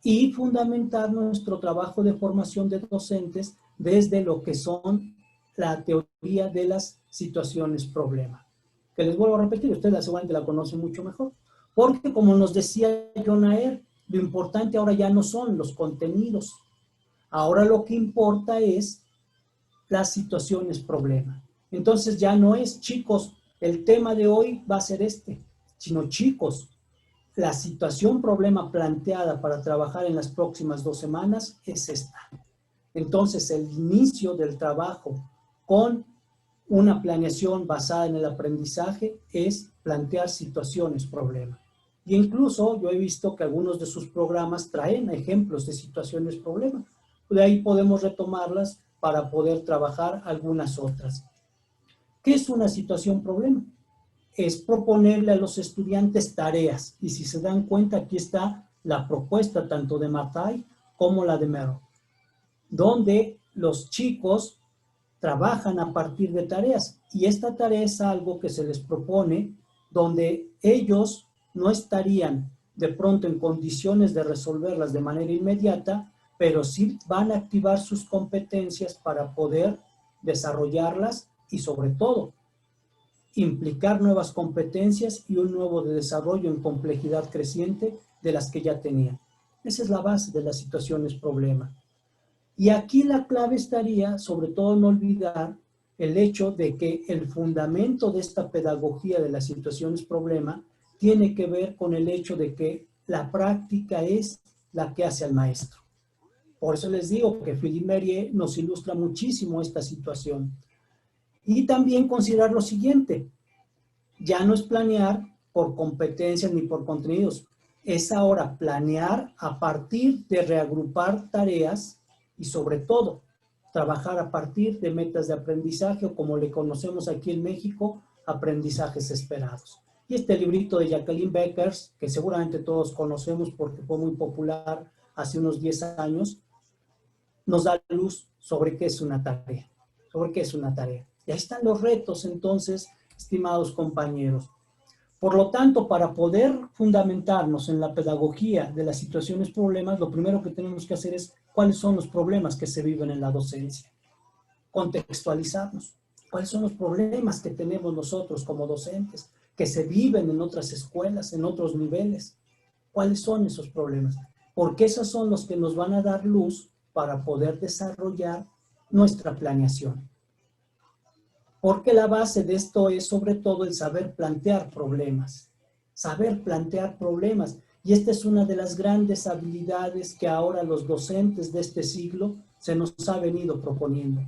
y fundamentar nuestro trabajo de formación de docentes desde lo que son la teoría de las situaciones problema. Que les vuelvo a repetir, ustedes seguramente la conocen mucho mejor, porque como nos decía John Ayer, lo importante ahora ya no son los contenidos, ahora lo que importa es las situaciones problema. Entonces ya no es, chicos, el tema de hoy va a ser este, sino chicos, la situación problema planteada para trabajar en las próximas 2 semanas es esta. Entonces el inicio del trabajo con una planeación basada en el aprendizaje es plantear situaciones problema. Y incluso yo he visto que algunos de sus programas traen ejemplos de situaciones problema. De ahí podemos retomarlas para poder trabajar algunas otras. ¿Qué es una situación problema? Es proponerle a los estudiantes tareas. Y si se dan cuenta, aquí está la propuesta tanto de Mattei como la de Merrill, donde los chicos trabajan a partir de tareas. Y esta tarea es algo que se les propone donde ellos no estarían de pronto en condiciones de resolverlas de manera inmediata, pero sí van a activar sus competencias para poder desarrollarlas y sobre todo implicar nuevas competencias y un nuevo desarrollo en complejidad creciente de las que ya tenían. Esa es la base de las situaciones problema. Y aquí la clave estaría, sobre todo, no olvidar el hecho de que el fundamento de esta pedagogía de las situaciones problema tiene que ver con el hecho de que la práctica es la que hace al maestro. Por eso les digo que Philippe Mérieux nos ilustra muchísimo esta situación. Y también considerar lo siguiente, ya no es planear por competencias ni por contenidos, es ahora planear a partir de reagrupar tareas y sobre todo trabajar a partir de metas de aprendizaje o como le conocemos aquí en México, aprendizajes esperados. Y este librito de Jacqueline Beckers, que seguramente todos conocemos porque fue muy popular hace unos 10 años, nos da luz sobre qué es una tarea, sobre qué es una tarea. Y ahí están los retos, entonces, estimados compañeros. Por lo tanto, para poder fundamentarnos en la pedagogía de las situaciones problemas, lo primero que tenemos que hacer es cuáles son los problemas que se viven en la docencia. Contextualizarnos. ¿Cuáles son los problemas que tenemos nosotros como docentes, que se viven en otras escuelas, en otros niveles? ¿Cuáles son esos problemas? Porque esos son los que nos van a dar luz para poder desarrollar nuestra planeación. Porque la base de esto es sobre todo el saber plantear problemas. Saber plantear problemas. Y esta es una de las grandes habilidades que ahora los docentes de este siglo se nos ha venido proponiendo.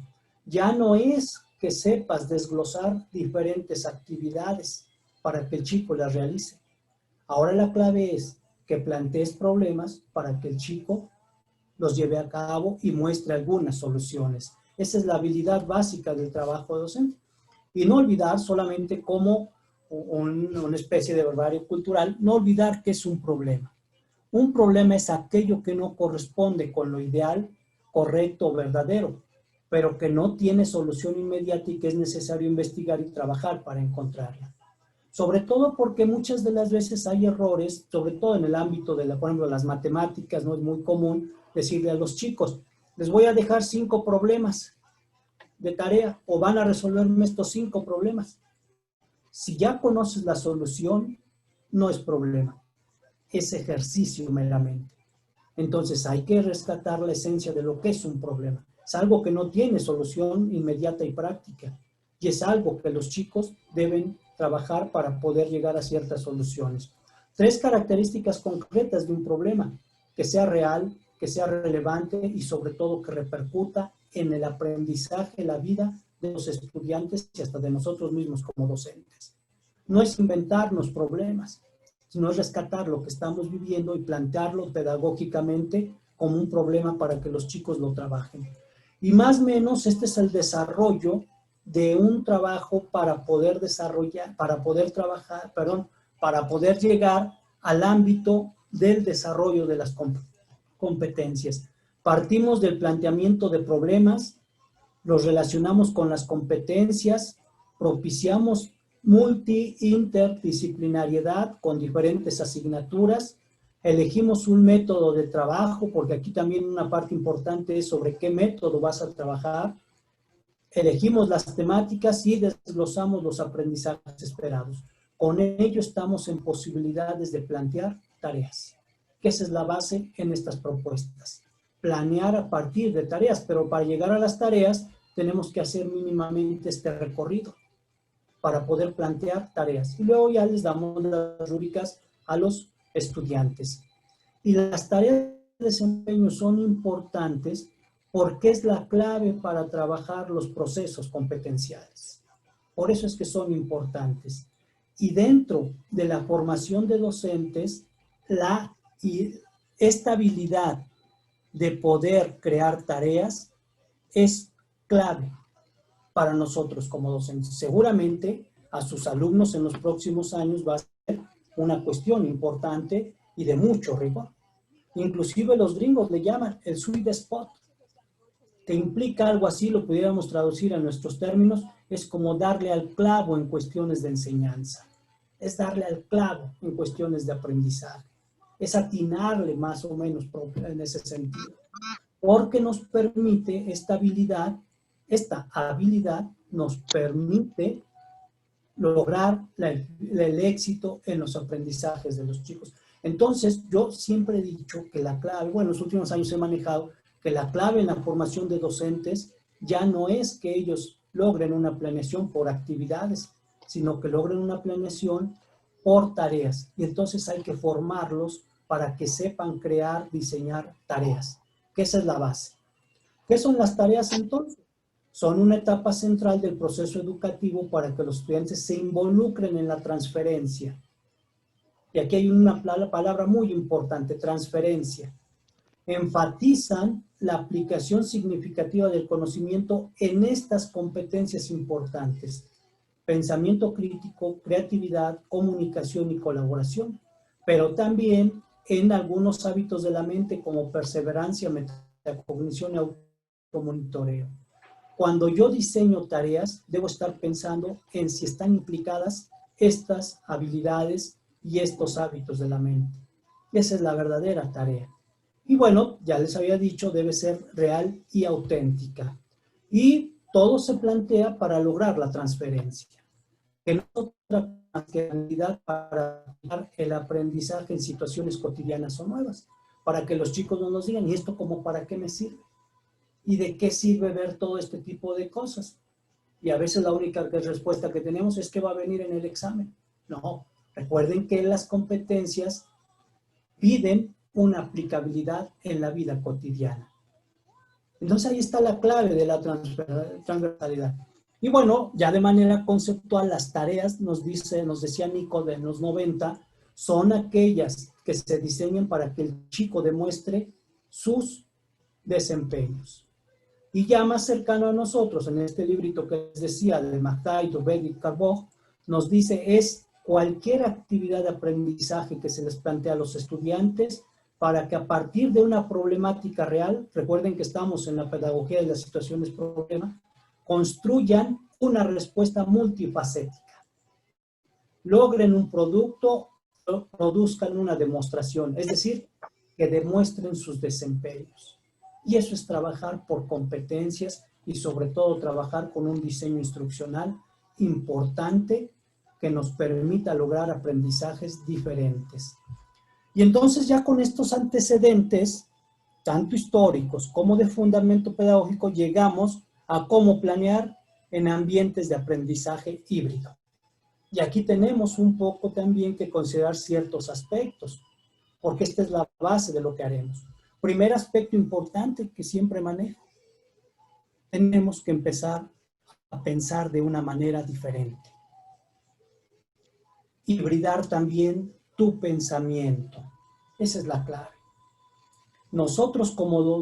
Ya no es que sepas desglosar diferentes actividades para que el chico las realice. Ahora la clave es que plantees problemas para que el chico los lleve a cabo y muestre algunas soluciones. Esa es la habilidad básica del trabajo docente. Y no olvidar solamente como una especie de barbarie cultural, no olvidar que es un problema. Un problema es aquello que no corresponde con lo ideal, correcto o verdadero, pero que no tiene solución inmediata y que es necesario investigar y trabajar para encontrarla. Sobre todo porque muchas de las veces hay errores, sobre todo en el ámbito de, por ejemplo, las matemáticas, no es muy común decirle a los chicos, les voy a dejar 5 problemas de tarea o van a resolverme estos 5 problemas. Si ya conoces la solución, no es problema, es ejercicio meramente. Entonces hay que rescatar la esencia de lo que es un problema. Es algo que no tiene solución inmediata y práctica y es algo que los chicos deben trabajar para poder llegar a ciertas soluciones. 3 características concretas de un problema: que sea real, que sea relevante y sobre todo que repercuta en el aprendizaje, la vida de los estudiantes y hasta de nosotros mismos como docentes. No es inventarnos problemas, sino es rescatar lo que estamos viviendo y plantearlo pedagógicamente como un problema para que los chicos lo trabajen. Y más o menos este es el desarrollo de un trabajo para poder desarrollar, para poder trabajar, para poder llegar al ámbito del desarrollo de las competencias. Partimos del planteamiento de problemas, los relacionamos con las competencias, propiciamos multi-interdisciplinariedad con diferentes asignaturas, elegimos un método de trabajo, porque aquí también una parte importante es sobre qué método vas a trabajar, elegimos las temáticas y desglosamos los aprendizajes esperados. Con ello estamos en posibilidades de plantear tareas, que esa es la base en estas propuestas. Planear a partir de tareas, pero para llegar a las tareas tenemos que hacer mínimamente este recorrido para poder plantear tareas. Y luego ya les damos las rúbricas a los estudiantes. Y las tareas de desempeño son importantes porque es la clave para trabajar los procesos competenciales. Por eso es que son importantes. Y dentro de la formación de docentes, esta habilidad de poder crear tareas es clave para nosotros como docentes. Seguramente a sus alumnos en los próximos años va a ser una cuestión importante y de mucho rigor. Inclusive los gringos le llaman el sweet spot, que implica algo así, lo pudiéramos traducir a nuestros términos, es como darle al clavo en cuestiones de enseñanza, es darle al clavo en cuestiones de aprendizaje, es atinarle más o menos en ese sentido, porque nos permite esta habilidad nos permite lograr el éxito en los aprendizajes de los chicos. Entonces, yo siempre he dicho que la clave, bueno, en los últimos años he manejado que la clave en la formación de docentes ya no es que ellos logren una planeación por actividades, sino que logren una planeación por tareas. Y entonces hay que formarlos para que sepan crear, diseñar tareas, que esa es la base. ¿Qué son las tareas entonces? Son una etapa central del proceso educativo para que los estudiantes se involucren en la transferencia. Y aquí hay una palabra muy importante, transferencia. Enfatizan la aplicación significativa del conocimiento en estas competencias importantes: pensamiento crítico, creatividad, comunicación y colaboración, pero también en algunos hábitos de la mente como perseverancia, metacognición y automonitoreo. Cuando yo diseño tareas, debo estar pensando en si están implicadas estas habilidades y estos hábitos de la mente. Esa es la verdadera tarea. Y bueno, ya les había dicho, debe ser real y auténtica. Y todo se plantea para lograr la transferencia, que no es otra más que habilidad para el aprendizaje en situaciones cotidianas o nuevas, para que los chicos no nos digan, ¿y esto como para qué me sirve? ¿Y de qué sirve ver todo este tipo de cosas? Y a veces la única respuesta que tenemos es que va a venir en el examen. No, recuerden que las competencias piden una aplicabilidad en la vida cotidiana. Entonces ahí está la clave de la transversalidad. Y bueno, ya de manera conceptual, las tareas, nos decía Nico de los 90, son aquellas que se diseñan para que el chico demuestre sus desempeños. Y ya más cercano a nosotros, en este librito que les decía de McKay, Dubé y Carbó, nos dice es cualquier actividad de aprendizaje que se les plantea a los estudiantes para que a partir de una problemática real, recuerden que estamos en la pedagogía de las situaciones problema, construyan una respuesta multifacética, logren un producto, produzcan una demostración, es decir, que demuestren sus desempeños. Y eso es trabajar por competencias y sobre todo trabajar con un diseño instruccional importante que nos permita lograr aprendizajes diferentes. Y entonces ya con estos antecedentes, tanto históricos como de fundamento pedagógico, llegamos a cómo planear en ambientes de aprendizaje híbrido. Y aquí tenemos un poco también que considerar ciertos aspectos, porque esta es la base de lo que haremos. Primer aspecto importante que siempre manejo, tenemos que empezar a pensar de una manera diferente. Hibridar también tu pensamiento. Esa es la clave. Nosotros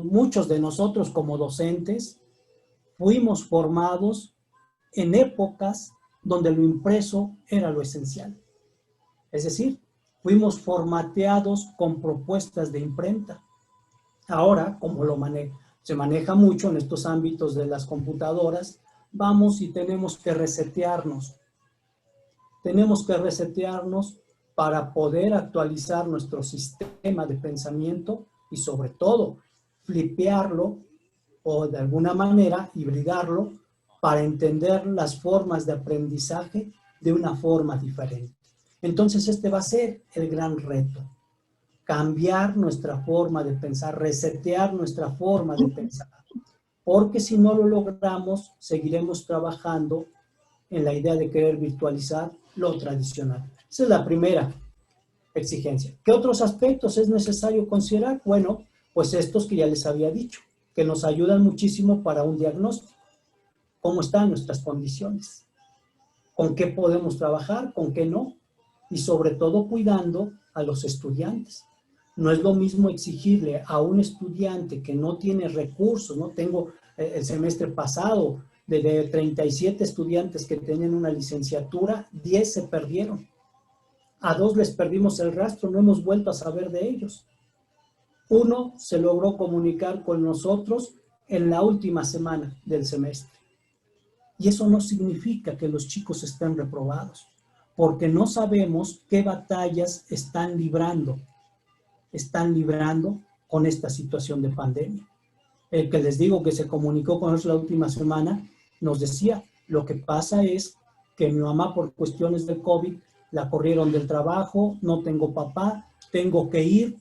muchos de nosotros como docentes, fuimos formados en épocas donde lo impreso era lo esencial. Es decir, fuimos formateados con propuestas de imprenta. Ahora, como se maneja mucho en estos ámbitos de las computadoras, vamos y tenemos que resetearnos. Tenemos que resetearnos para poder actualizar nuestro sistema de pensamiento y sobre todo flipearlo o de alguna manera hibridarlo para entender las formas de aprendizaje de una forma diferente. Entonces este va a ser el gran reto. Cambiar nuestra forma de pensar, resetear nuestra forma de pensar. Porque si no lo logramos, seguiremos trabajando en la idea de querer virtualizar lo tradicional. Esa es la primera exigencia. ¿Qué otros aspectos es necesario considerar? Bueno, pues estos que ya les había dicho, que nos ayudan muchísimo para un diagnóstico. ¿Cómo están nuestras condiciones? ¿Con qué podemos trabajar? ¿Con qué no? Y sobre todo cuidando a los estudiantes. No es lo mismo exigirle a un estudiante que no tiene recursos, ¿no? Tengo el semestre pasado, de 37 estudiantes que tenían una licenciatura, 10 se perdieron. A 2 les perdimos el rastro, no hemos vuelto a saber de ellos. 1 se logró comunicar con nosotros en la última semana del semestre. Y eso no significa que los chicos estén reprobados, porque no sabemos qué batallas están librando con esta situación de pandemia. El que les digo que se comunicó con nosotros la última semana nos decía, lo que pasa es que mi mamá por cuestiones del COVID la corrieron del trabajo, no tengo papá, tengo que ir,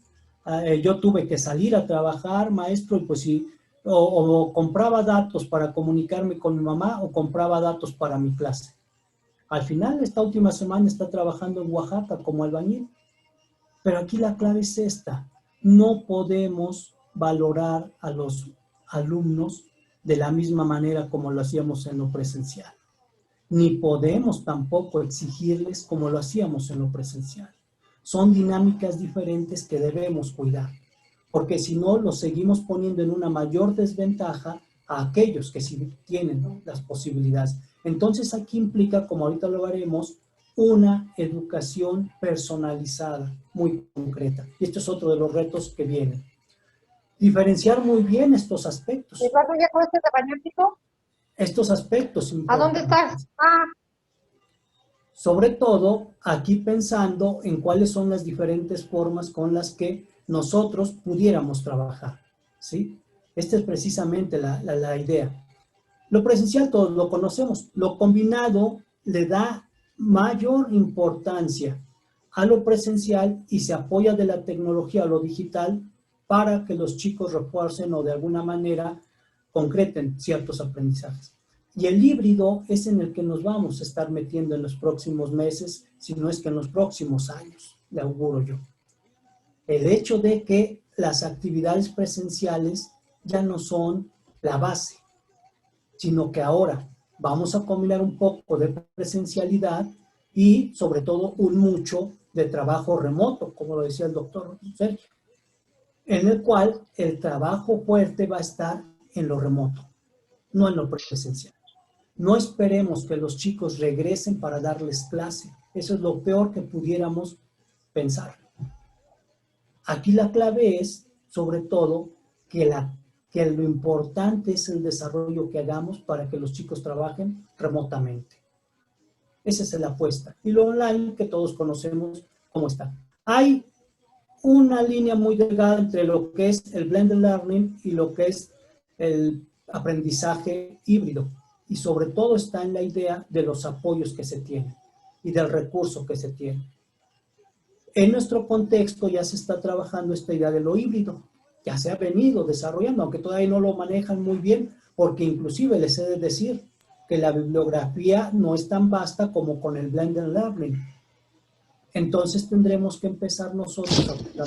yo tuve que salir a trabajar, maestro, y pues sí, o compraba datos para comunicarme con mi mamá o compraba datos para mi clase. Al final, esta última semana está trabajando en Oaxaca como albañil. Pero aquí la clave es esta. No podemos valorar a los alumnos de la misma manera como lo hacíamos en lo presencial. Ni podemos tampoco exigirles como lo hacíamos en lo presencial. Son dinámicas diferentes que debemos cuidar, porque si no, los seguimos poniendo en una mayor desventaja a aquellos que sí tienen, ¿no?, las posibilidades. Entonces aquí implica, como ahorita lo veremos, una educación personalizada, muy concreta. Y esto es otro de los retos que vienen. Diferenciar muy bien estos aspectos. Eduardo, ¿ya acabaste de bañar, chico? Estos aspectos ¿A dónde estás? Ah. Sobre todo, aquí pensando en cuáles son las diferentes formas con las que nosotros pudiéramos trabajar, ¿sí? Esta es precisamente la idea. Lo presencial todos lo conocemos, lo combinado le da mayor importancia a lo presencial y se apoya de la tecnología a lo digital para que los chicos refuercen o de alguna manera concreten ciertos aprendizajes. Y el híbrido es en el que nos vamos a estar metiendo en los próximos meses, si no es que en los próximos años, le auguro yo. El hecho de que las actividades presenciales ya no son la base, sino que ahora vamos a combinar un poco de presencialidad y sobre todo un mucho de trabajo remoto, como lo decía el doctor Sergio, en el cual el trabajo fuerte va a estar en lo remoto, no en lo presencial. No esperemos que los chicos regresen para darles clase. Eso es lo peor que pudiéramos pensar. Aquí la clave es, sobre todo, que lo importante es el desarrollo que hagamos para que los chicos trabajen remotamente. Esa es la apuesta. Y lo online, que todos conocemos cómo está. Hay una línea muy delgada entre lo que es el blended learning y lo que es el aprendizaje híbrido. Y sobre todo está en la idea de los apoyos que se tienen y del recurso que se tiene. En nuestro contexto ya se está trabajando esta idea de lo híbrido. Ya se ha venido desarrollando, aunque todavía no lo manejan muy bien, porque inclusive les he de decir que la bibliografía no es tan vasta como con el blended learning. Entonces tendremos que empezar nosotros a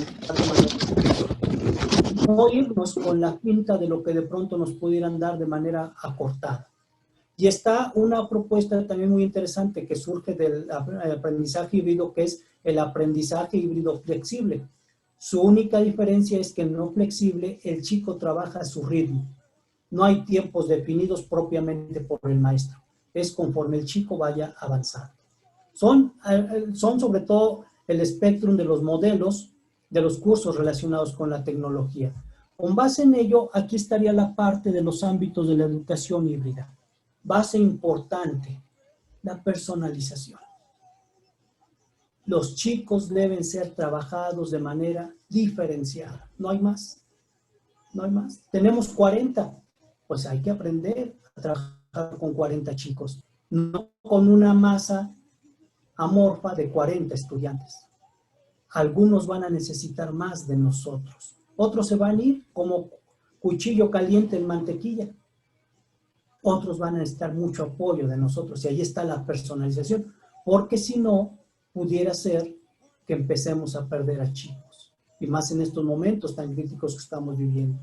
no irnos con la pinta de lo que de pronto nos pudieran dar de manera acortada. Y está una propuesta también muy interesante que surge del aprendizaje híbrido, que es el aprendizaje híbrido flexible. Su única diferencia es que en no flexible el chico trabaja a su ritmo. No hay tiempos definidos propiamente por el maestro. Es conforme el chico vaya avanzando. Son sobre todo el espectro de los modelos de los cursos relacionados con la tecnología. Con base en ello, aquí estaría la parte de los ámbitos de la educación híbrida. Base importante, la personalización. Los chicos deben ser trabajados de manera diferenciada. No hay más. No hay más. Tenemos 40. Pues hay que aprender a trabajar con 40 chicos. No con una masa amorfa de 40 estudiantes. Algunos van a necesitar más de nosotros. Otros se van a ir como cuchillo caliente en mantequilla. Otros van a necesitar mucho apoyo de nosotros y ahí está la personalización, porque si no, pudiera ser que empecemos a perder a chicos, y más en estos momentos tan críticos que estamos viviendo.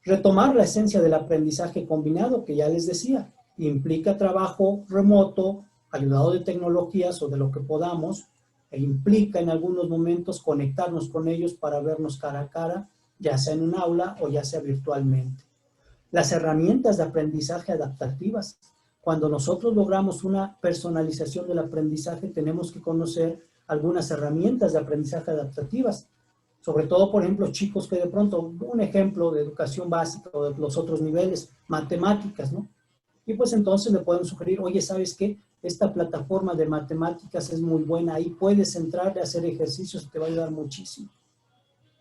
Retomar la esencia del aprendizaje combinado, que ya les decía, implica trabajo remoto, ayudado de tecnologías o de lo que podamos, e implica en algunos momentos conectarnos con ellos para vernos cara a cara, ya sea en un aula o ya sea virtualmente. Las herramientas de aprendizaje adaptativas. Cuando nosotros logramos una personalización del aprendizaje, tenemos que conocer algunas herramientas de aprendizaje adaptativas. Sobre todo, por ejemplo, chicos que de pronto, un ejemplo de educación básica o de los otros niveles, matemáticas, ¿no? Y pues entonces le podemos sugerir, oye, ¿sabes qué? Esta plataforma de matemáticas es muy buena, ahí puedes entrar a hacer ejercicios, te va a ayudar muchísimo.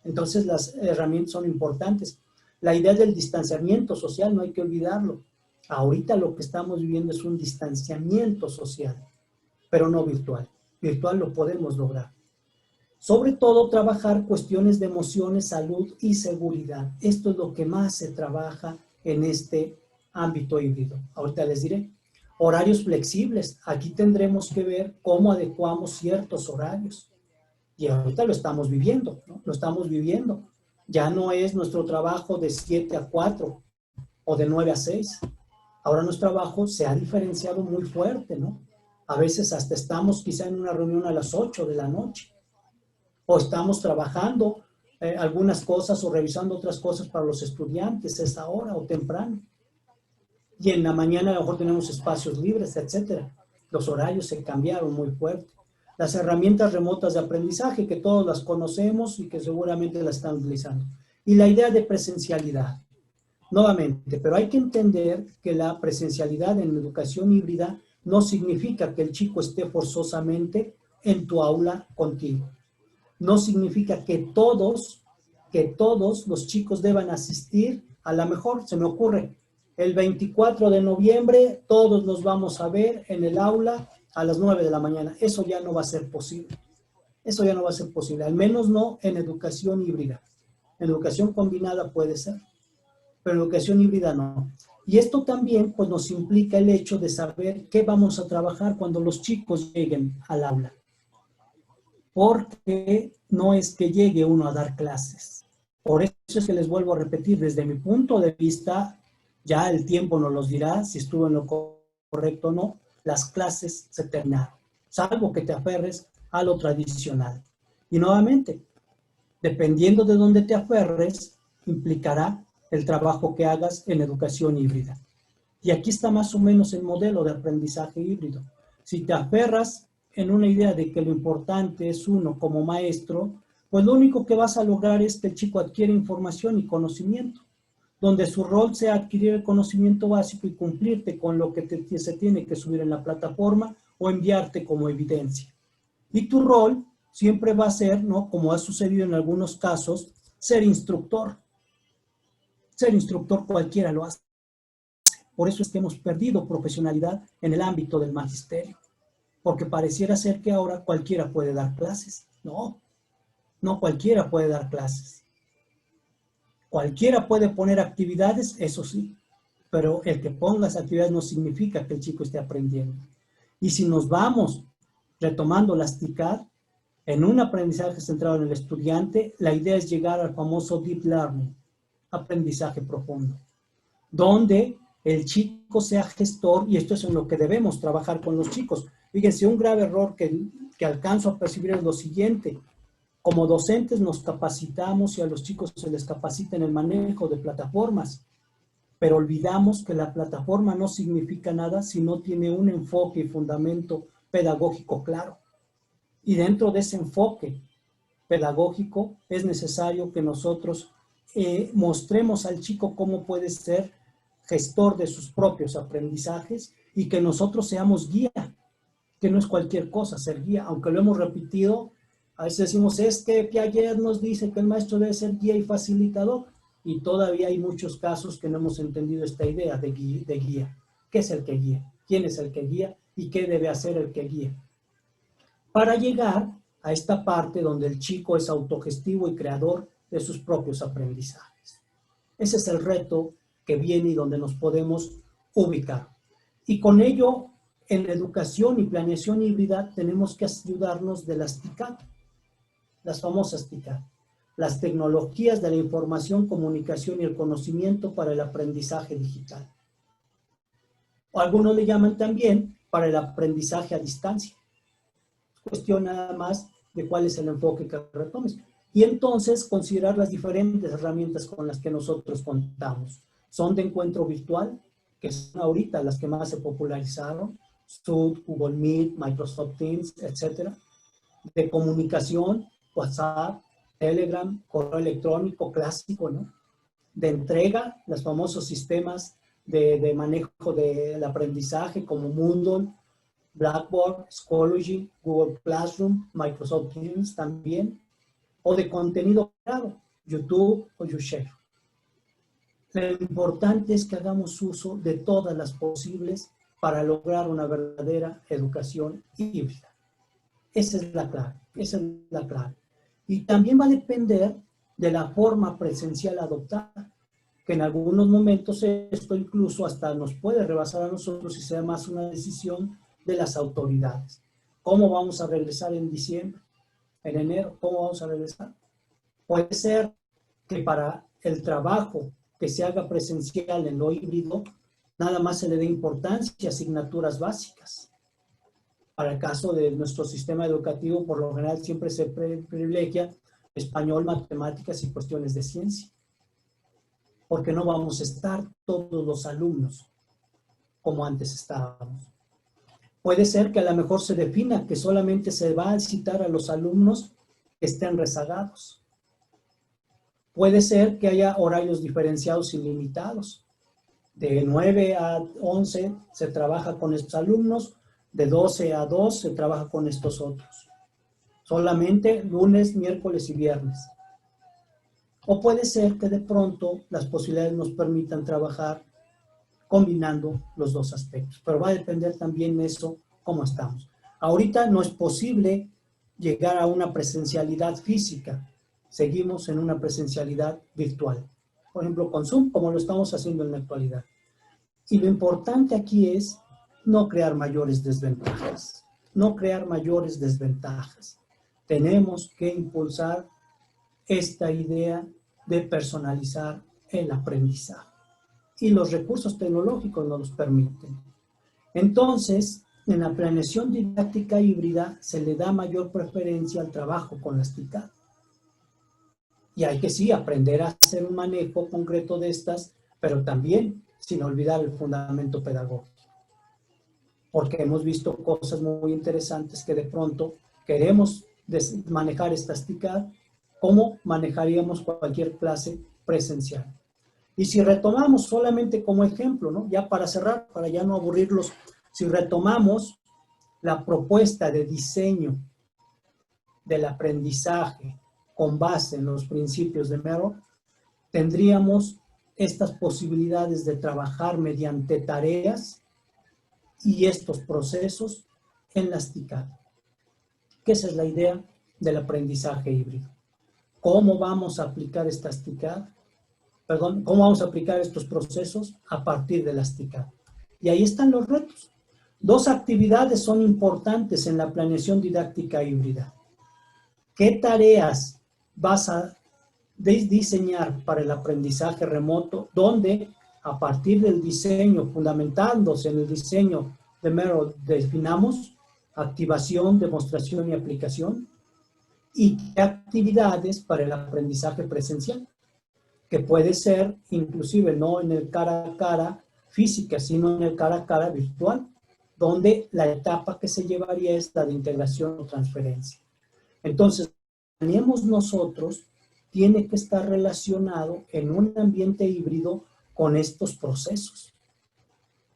Entonces las herramientas son importantes. La idea del distanciamiento social no hay que olvidarlo. Ahorita lo que estamos viviendo es un distanciamiento social, pero no virtual. Virtual lo podemos lograr. Sobre todo trabajar cuestiones de emociones, salud y seguridad. Esto es lo que más se trabaja en este ámbito híbrido. Ahorita les diré. Horarios flexibles. Aquí tendremos que ver cómo adecuamos ciertos horarios. Y ahorita lo estamos viviendo, ¿no? Lo estamos viviendo. Ya no es nuestro trabajo de 7 a 4 o de 9 a 6. Ahora nuestro trabajo se ha diferenciado muy fuerte, ¿no? A veces hasta estamos quizá en una reunión a las 8 de la noche. O estamos trabajando algunas cosas o revisando otras cosas para los estudiantes, es ahora o temprano. Y en la mañana a lo mejor tenemos espacios libres, etcétera. Los horarios se cambiaron muy fuerte. Las herramientas remotas de aprendizaje, que todos las conocemos y que seguramente las están utilizando. Y la idea de presencialidad. Nuevamente, pero hay que entender que la presencialidad en educación híbrida no significa que el chico esté forzosamente en tu aula contigo. no significa que todos los chicos deban asistir. A lo mejor se me ocurre, el 24 de noviembre todos nos vamos a ver en el aula a las 9 de la mañana. Eso ya no va a ser posible. Eso ya no va a ser posible, al menos no en educación híbrida. En educación combinada puede ser, pero en educación híbrida no. Y esto también pues, nos implica el hecho de saber qué vamos a trabajar cuando los chicos lleguen al aula. Porque no es que llegue uno a dar clases. Por eso es que les vuelvo a repetir, desde mi punto de vista, ya el tiempo nos los dirá si estuvo en lo correcto o no, las clases se terminaron, salvo que te aferres a lo tradicional. Y nuevamente, dependiendo de dónde te aferres, implicará el trabajo que hagas en educación híbrida. Y aquí está más o menos el modelo de aprendizaje híbrido. Si te aferras en una idea de que lo importante es uno como maestro, pues lo único que vas a lograr es que el chico adquiere información y conocimiento, donde su rol sea adquirir el conocimiento básico y cumplirte con lo que se tiene que subir en la plataforma o enviarte como evidencia. Y tu rol siempre va a ser, ¿no?, como ha sucedido en algunos casos, ser instructor. Ser instructor cualquiera lo hace. Por eso es que hemos perdido profesionalidad en el ámbito del magisterio. Porque pareciera ser que ahora cualquiera puede dar clases. No, no cualquiera puede dar clases. Cualquiera puede poner actividades, eso sí. Pero el que ponga las actividades no significa que el chico esté aprendiendo. Y si nos vamos retomando las TICAD, en un aprendizaje centrado en el estudiante, la idea es llegar al famoso deep learning, aprendizaje profundo, donde el chico sea gestor, y esto es en lo que debemos trabajar con los chicos. Fíjense, un grave error que alcanzo a percibir es lo siguiente. Como docentes nos capacitamos y a los chicos se les capacita en el manejo de plataformas, pero olvidamos que la plataforma no significa nada si no tiene un enfoque y fundamento pedagógico claro. Y dentro de ese enfoque pedagógico es necesario que nosotros mostremos al chico cómo puede ser gestor de sus propios aprendizajes y que nosotros seamos guía, que no es cualquier cosa ser guía, aunque lo hemos repetido. A veces decimos, es que Piaget nos dice que el maestro debe ser guía y facilitador, y todavía hay muchos casos que no hemos entendido esta idea de guía. ¿Qué es el que guía? ¿Quién es el que guía? ¿Y qué debe hacer el que guía? Para llegar a esta parte donde el chico es autogestivo y creador de sus propios aprendizajes. Ese es el reto que viene y donde nos podemos ubicar. Y con ello, en educación y planeación híbrida, tenemos que ayudarnos de las TICAD, las famosas TICAD, las tecnologías de la información, comunicación y el conocimiento para el aprendizaje digital. O algunos le llaman también para el aprendizaje a distancia. Cuestión nada más de cuál es el enfoque que retomes. Y entonces considerar las diferentes herramientas con las que nosotros contamos. Son de encuentro virtual, que son ahorita las que más se popularizaron, Zoom, Google Meet, Microsoft Teams, etc. De comunicación, WhatsApp, Telegram, correo electrónico clásico, ¿no? De entrega, los famosos sistemas de manejo del aprendizaje como Moodle, Blackboard, Schoology, Google Classroom, Microsoft Teams también, o de contenido creado, YouTube o YouShare. Lo importante es que hagamos uso de todas las posibles para lograr una verdadera educación híbrida. Esa es la clave, esa es la clave. Y también va a depender de la forma presencial adoptada, que en algunos momentos esto incluso hasta nos puede rebasar a nosotros y sea más una decisión de las autoridades. ¿Cómo vamos a regresar en diciembre? En enero, ¿cómo vamos a regresar? Puede ser que para el trabajo que se haga presencial en lo híbrido, nada más se le dé importancia a asignaturas básicas. Para el caso de nuestro sistema educativo, por lo general siempre se privilegia español, matemáticas y cuestiones de ciencia. Porque no vamos a estar todos los alumnos como antes estábamos. Puede ser que a lo mejor se defina que solamente se va a citar a los alumnos que estén rezagados. Puede ser que haya horarios diferenciados y limitados. De 9 a 11 se trabaja con estos alumnos, de 12 a 2 se trabaja con estos otros. solamente lunes, miércoles y viernes. O puede ser que de pronto las posibilidades nos permitan trabajar combinando los dos aspectos, pero va a depender también de eso, cómo estamos. Ahorita no es posible llegar a una presencialidad física, seguimos en una presencialidad virtual. Por ejemplo, con Zoom, como lo estamos haciendo en la actualidad. Y lo importante aquí es no crear mayores desventajas, no crear mayores desventajas. Tenemos que impulsar esta idea de personalizar el aprendizaje. Y los recursos tecnológicos nos los permiten. Entonces, en la planeación didáctica híbrida se le da mayor preferencia al trabajo con las TICAD. Y hay que sí aprender a hacer un manejo concreto de estas, pero también sin olvidar el fundamento pedagógico. Porque hemos visto cosas muy interesantes que de pronto queremos manejar estas TICAD, ¿cómo manejaríamos cualquier clase presencial? Y si retomamos solamente como ejemplo, ¿no? Ya para cerrar, para ya no aburrirlos, si retomamos la propuesta de diseño del aprendizaje con base en los principios de Merrill, tendríamos estas posibilidades de trabajar mediante tareas y estos procesos en las TICAD. Que esa es la idea del aprendizaje híbrido. ¿Cómo vamos a aplicar estas TICAD? Perdón, ¿cómo vamos a aplicar estos procesos a partir de las TICAD? Y ahí están los retos. Dos actividades son importantes en la planeación didáctica híbrida. ¿Qué tareas vas a diseñar para el aprendizaje remoto? Donde a partir del diseño, fundamentándose en el diseño de Merrill, definamos activación, demostración y aplicación. ¿Y qué actividades para el aprendizaje presencial? Que puede ser inclusive no en el cara a cara física, sino en el cara a cara virtual, donde la etapa que se llevaría es la de integración o transferencia. Entonces, tenemos nosotros, tiene que estar relacionado en un ambiente híbrido con estos procesos.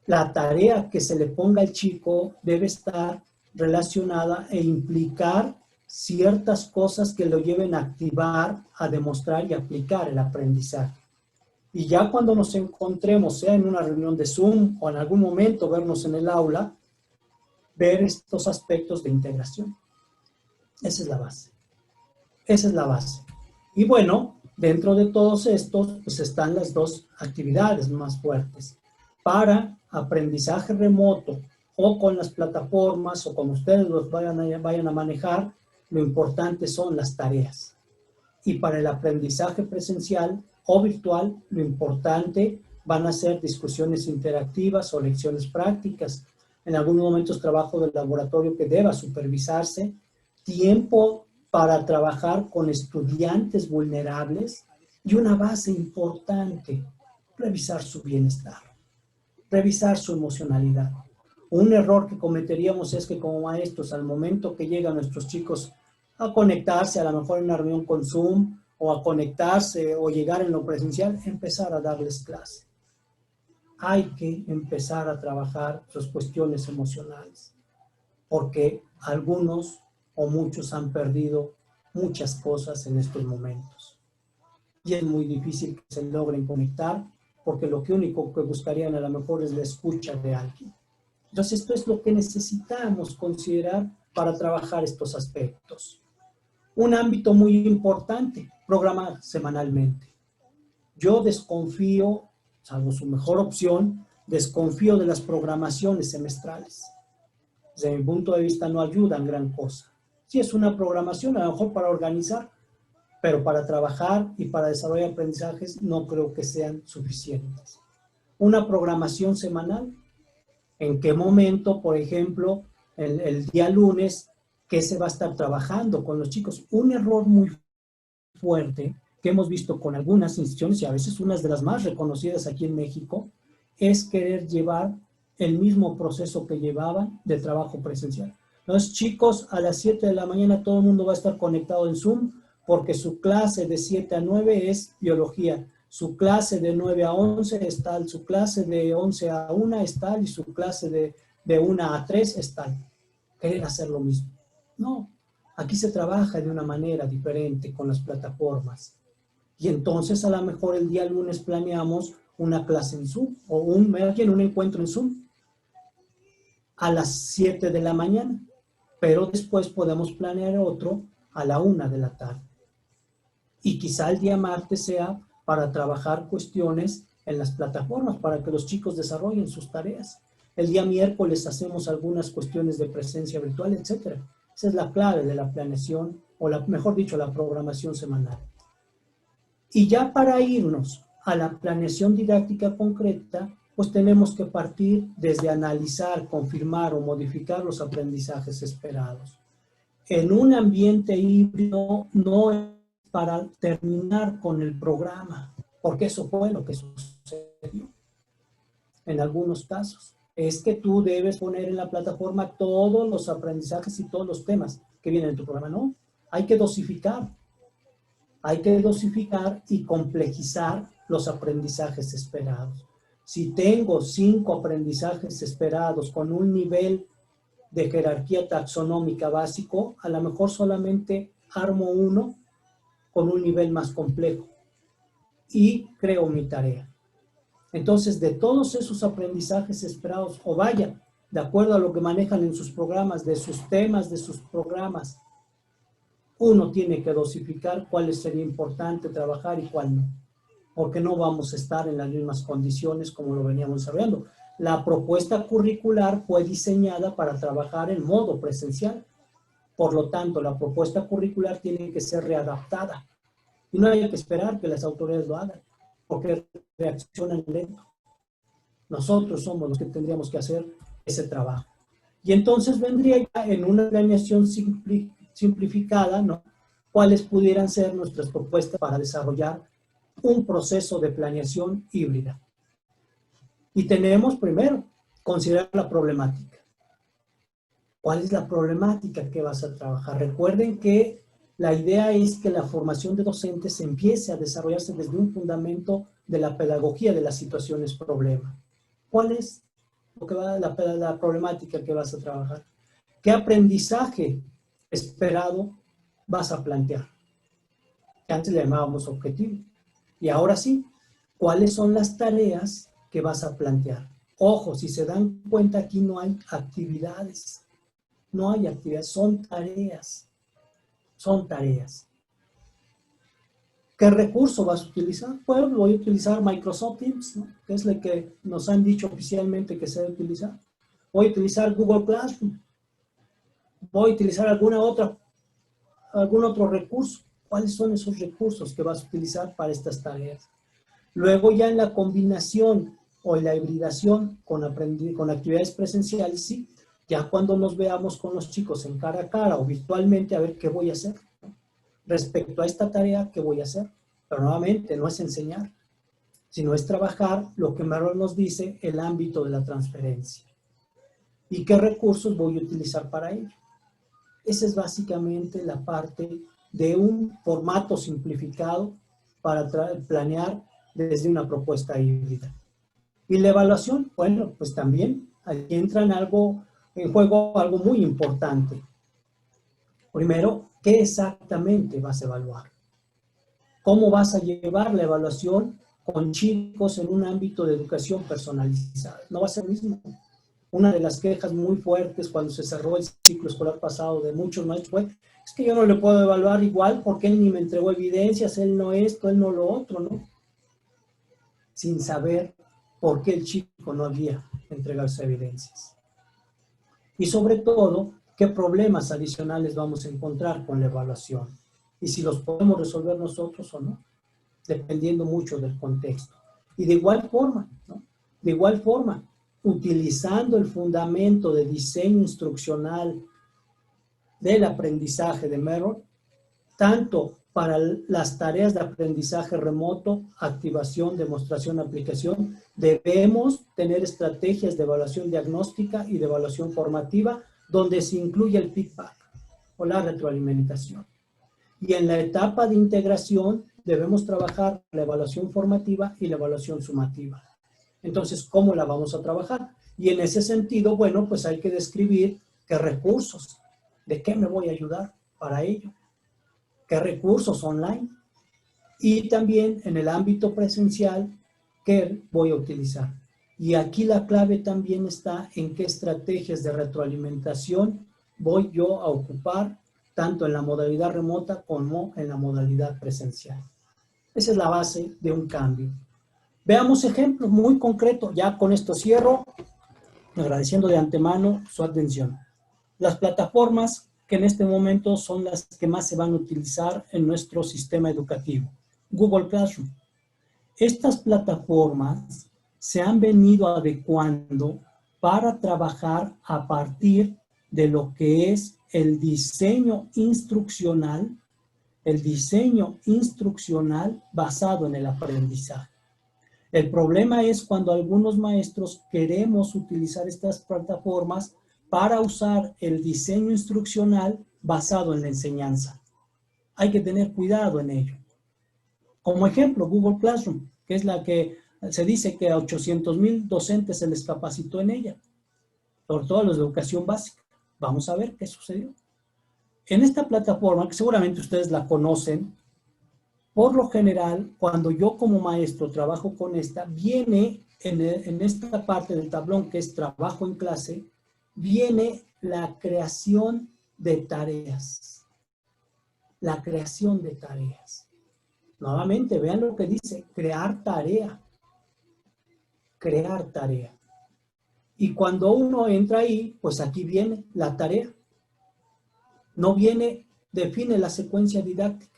La tarea que se le ponga al chico debe estar relacionada e implicar ciertas cosas que lo lleven a activar, a demostrar y aplicar el aprendizaje. Y ya cuando nos encontremos, sea en una reunión de Zoom o en algún momento vernos en el aula, ver estos aspectos de integración. Esa es la base. Esa es la base. Y bueno, dentro de todos estos, pues están las dos actividades más fuertes. Para aprendizaje remoto o con las plataformas o como ustedes los vayan a manejar, lo importante son las tareas. Y para el aprendizaje presencial o virtual, lo importante van a ser discusiones interactivas o lecciones prácticas. En algunos momentos trabajo del laboratorio que deba supervisarse, tiempo para trabajar con estudiantes vulnerables y una base importante, revisar su bienestar, revisar su emocionalidad. Un error que cometeríamos es que como maestros, al momento que llegan nuestros chicos a conectarse, a lo mejor en una reunión con Zoom, o a conectarse o llegar en lo presencial, empezar a darles clase. Hay que empezar a trabajar sus cuestiones emocionales, porque algunos o muchos han perdido muchas cosas en estos momentos. Y es muy difícil que se logren conectar, porque lo único que buscarían a lo mejor es la escucha de alguien. Entonces, esto es lo que necesitamos considerar para trabajar estos aspectos. Un ámbito muy importante, programar semanalmente. Yo desconfío, salvo su mejor opción, desconfío de las programaciones semestrales. Desde mi punto de vista no ayudan gran cosa. Sí es una programación, a lo mejor para organizar, pero para trabajar y para desarrollar aprendizajes no creo que sean suficientes. Una programación semanal, ¿en qué momento, por ejemplo, el día lunes, qué se va a estar trabajando con los chicos? Un error muy fuerte que hemos visto con algunas instituciones, y a veces unas de las más reconocidas aquí en México, es querer llevar el mismo proceso que llevaban de trabajo presencial. Los chicos, a las 7 de la mañana todo el mundo va a estar conectado en Zoom, porque su clase de 7 a 9 es biología, su clase de 9 a 11 es tal, su clase de 11 a 1 es tal, y su clase de 1 a 3 es tal. Querer hacer lo mismo. No, Aquí se trabaja de una manera diferente con las plataformas. Y entonces a lo mejor el día lunes planeamos una clase en Zoom o un encuentro en Zoom a las 7 de la mañana, pero después podemos planear otro a la 1 de la tarde. Y quizá el día martes sea para trabajar cuestiones en las plataformas, para que los chicos desarrollen sus tareas. El día miércoles hacemos algunas cuestiones de presencia virtual, etc. Esa es la clave de la planeación, o mejor dicho, la programación semanal. Y ya para irnos a la planeación didáctica concreta, pues tenemos que partir desde analizar, confirmar o modificar los aprendizajes esperados. En un ambiente híbrido no es para terminar con el programa, porque eso fue lo que sucedió en algunos casos. Es que tú debes poner en la plataforma todos los aprendizajes y todos los temas que vienen en tu programa. No, hay que dosificar. Hay que dosificar y complejizar los aprendizajes esperados. Si tengo 5 aprendizajes esperados con un nivel de jerarquía taxonómica básico, a lo mejor solamente armo uno con un nivel más complejo y creo mi tarea. Entonces, de todos esos aprendizajes esperados, o vaya, de acuerdo a lo que manejan en sus programas, de sus temas, de sus programas, uno tiene que dosificar cuáles sería importante trabajar y cuál no, porque no vamos a estar en las mismas condiciones como lo veníamos sabiendo. La propuesta curricular fue diseñada para trabajar en modo presencial. Por lo tanto, la propuesta curricular tiene que ser readaptada. Y no hay que esperar que las autoridades lo hagan, porque reaccionan lento. Nosotros somos los que tendríamos que hacer ese trabajo. Y entonces vendría ya en una planeación simplificada, ¿no?, cuáles pudieran ser nuestras propuestas para desarrollar un proceso de planeación híbrida. Y tenemos primero considerar la problemática. ¿Cuál es la problemática que vas a trabajar? Recuerden que la idea es que la formación de docentes empiece a desarrollarse desde un fundamento de la pedagogía de las situaciones problema. ¿Cuál es la problemática que vas a trabajar? ¿Qué aprendizaje esperado vas a plantear? Que antes le llamábamos objetivo. Y ahora sí, ¿cuáles son las tareas que vas a plantear? Ojo, si se dan cuenta, aquí no hay actividades. No hay actividades, son tareas. Son tareas. ¿Qué recurso vas a utilizar? Pues voy a utilizar Microsoft Teams, ¿no?, que es lo que nos han dicho oficialmente que se debe utilizar. Voy a utilizar Google Classroom. Voy a utilizar algún otro recurso. ¿Cuáles son esos recursos que vas a utilizar para estas tareas? Luego ya en la combinación o en la hibridación con actividades presenciales, sí, ya cuando nos veamos con los chicos en cara a cara o virtualmente, a ver qué voy a hacer, ¿no?, respecto a esta tarea, ¿qué voy a hacer? Pero nuevamente, no es enseñar, sino es trabajar lo que Merrill nos dice, el ámbito de la transferencia. ¿Y qué recursos voy a utilizar para ello? Esa es básicamente la parte de un formato simplificado para planear desde una propuesta híbrida. Y la evaluación, bueno, pues también aquí entra en juego algo muy importante. Primero, ¿qué exactamente vas a evaluar? ¿Cómo vas a llevar la evaluación con chicos en un ámbito de educación personalizada? No va a ser lo mismo. Una de las quejas muy fuertes cuando se cerró el ciclo escolar pasado de muchos maestros fue: es que yo no le puedo evaluar igual porque él ni me entregó evidencias, él no esto, él no lo otro, ¿no? Sin saber por qué el chico no había entregado esas evidencias. Y sobre todo, qué problemas adicionales vamos a encontrar con la evaluación. Y si los podemos resolver nosotros o no, dependiendo mucho del contexto. Y de igual forma, ¿no?, de igual forma, utilizando el fundamento de diseño instruccional del aprendizaje de Merrill, tanto para las tareas de aprendizaje remoto, activación, demostración, aplicación, debemos tener estrategias de evaluación diagnóstica y de evaluación formativa donde se incluye el feedback o la retroalimentación. Y en la etapa de integración debemos trabajar la evaluación formativa y la evaluación sumativa. Entonces, ¿cómo la vamos a trabajar? Y en ese sentido, bueno, pues hay que describir qué recursos, de qué me voy a ayudar para ello? ¿Qué recursos online? Y también en el ámbito presencial, ¿qué voy a utilizar? Y aquí la clave también está en qué estrategias de retroalimentación voy yo a ocupar, tanto en la modalidad remota como en la modalidad presencial. Esa es la base de un cambio. Veamos ejemplos muy concretos. Ya con esto cierro, agradeciendo de antemano su atención. Las plataformas que en este momento son las que más se van a utilizar en nuestro sistema educativo. Google Classroom. Estas plataformas se han venido adecuando para trabajar a partir de lo que es el diseño instruccional basado en el aprendizaje. El problema es cuando algunos maestros queremos utilizar estas plataformas para usar el diseño instruccional basado en la enseñanza. Hay que tener cuidado en ello. Como ejemplo, Google Classroom, que es la que se dice que a 800,000 docentes se les capacitó en ella, sobre todo los de educación básica. Vamos a ver qué sucedió. En esta plataforma, que seguramente ustedes la conocen, por lo general, cuando yo como maestro trabajo con esta, viene en esta parte del tablón que es trabajo en clase, viene la creación de tareas. La creación de tareas. Nuevamente, vean lo que dice, crear tarea. Crear tarea. Y cuando uno entra ahí, pues aquí viene la tarea. No viene, define la secuencia didáctica.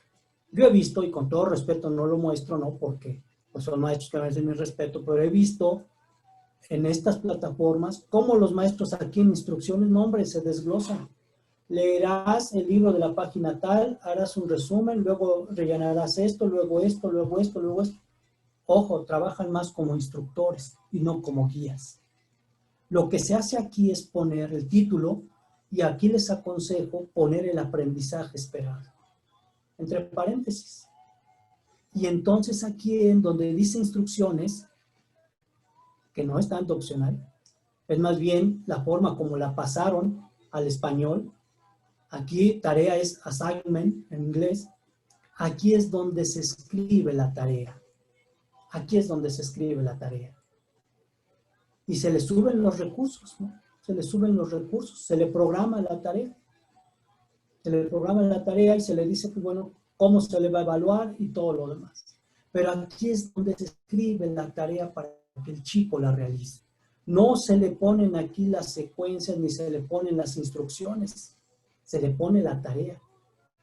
Yo he visto, y con todo respeto no lo muestro, no porque pues son maestros que merecen mi respeto, pero he visto en estas plataformas cómo los maestros aquí en instrucciones, no hombre, se desglosan. Leerás el libro de la página tal, harás un resumen, luego rellenarás esto, luego esto, luego esto, luego esto. Ojo, trabajan más como instructores y no como guías. Lo que se hace aquí es poner el título y aquí les aconsejo poner el aprendizaje esperado, entre paréntesis. Y entonces aquí en donde dice instrucciones, que no es tanto opcional, es más bien la forma como la pasaron al español. Aquí tarea es assignment en inglés. Aquí es donde se escribe la tarea. Aquí es donde se escribe la tarea. Y se le suben los recursos, ¿no? Se le suben los recursos, se le programa la tarea. Se le programa la tarea y se le dice, pues bueno, cómo se le va a evaluar y todo lo demás. Pero aquí es donde se escribe la tarea para que el chico la realice. No se le ponen aquí las secuencias ni se le ponen las instrucciones. Se le pone la tarea.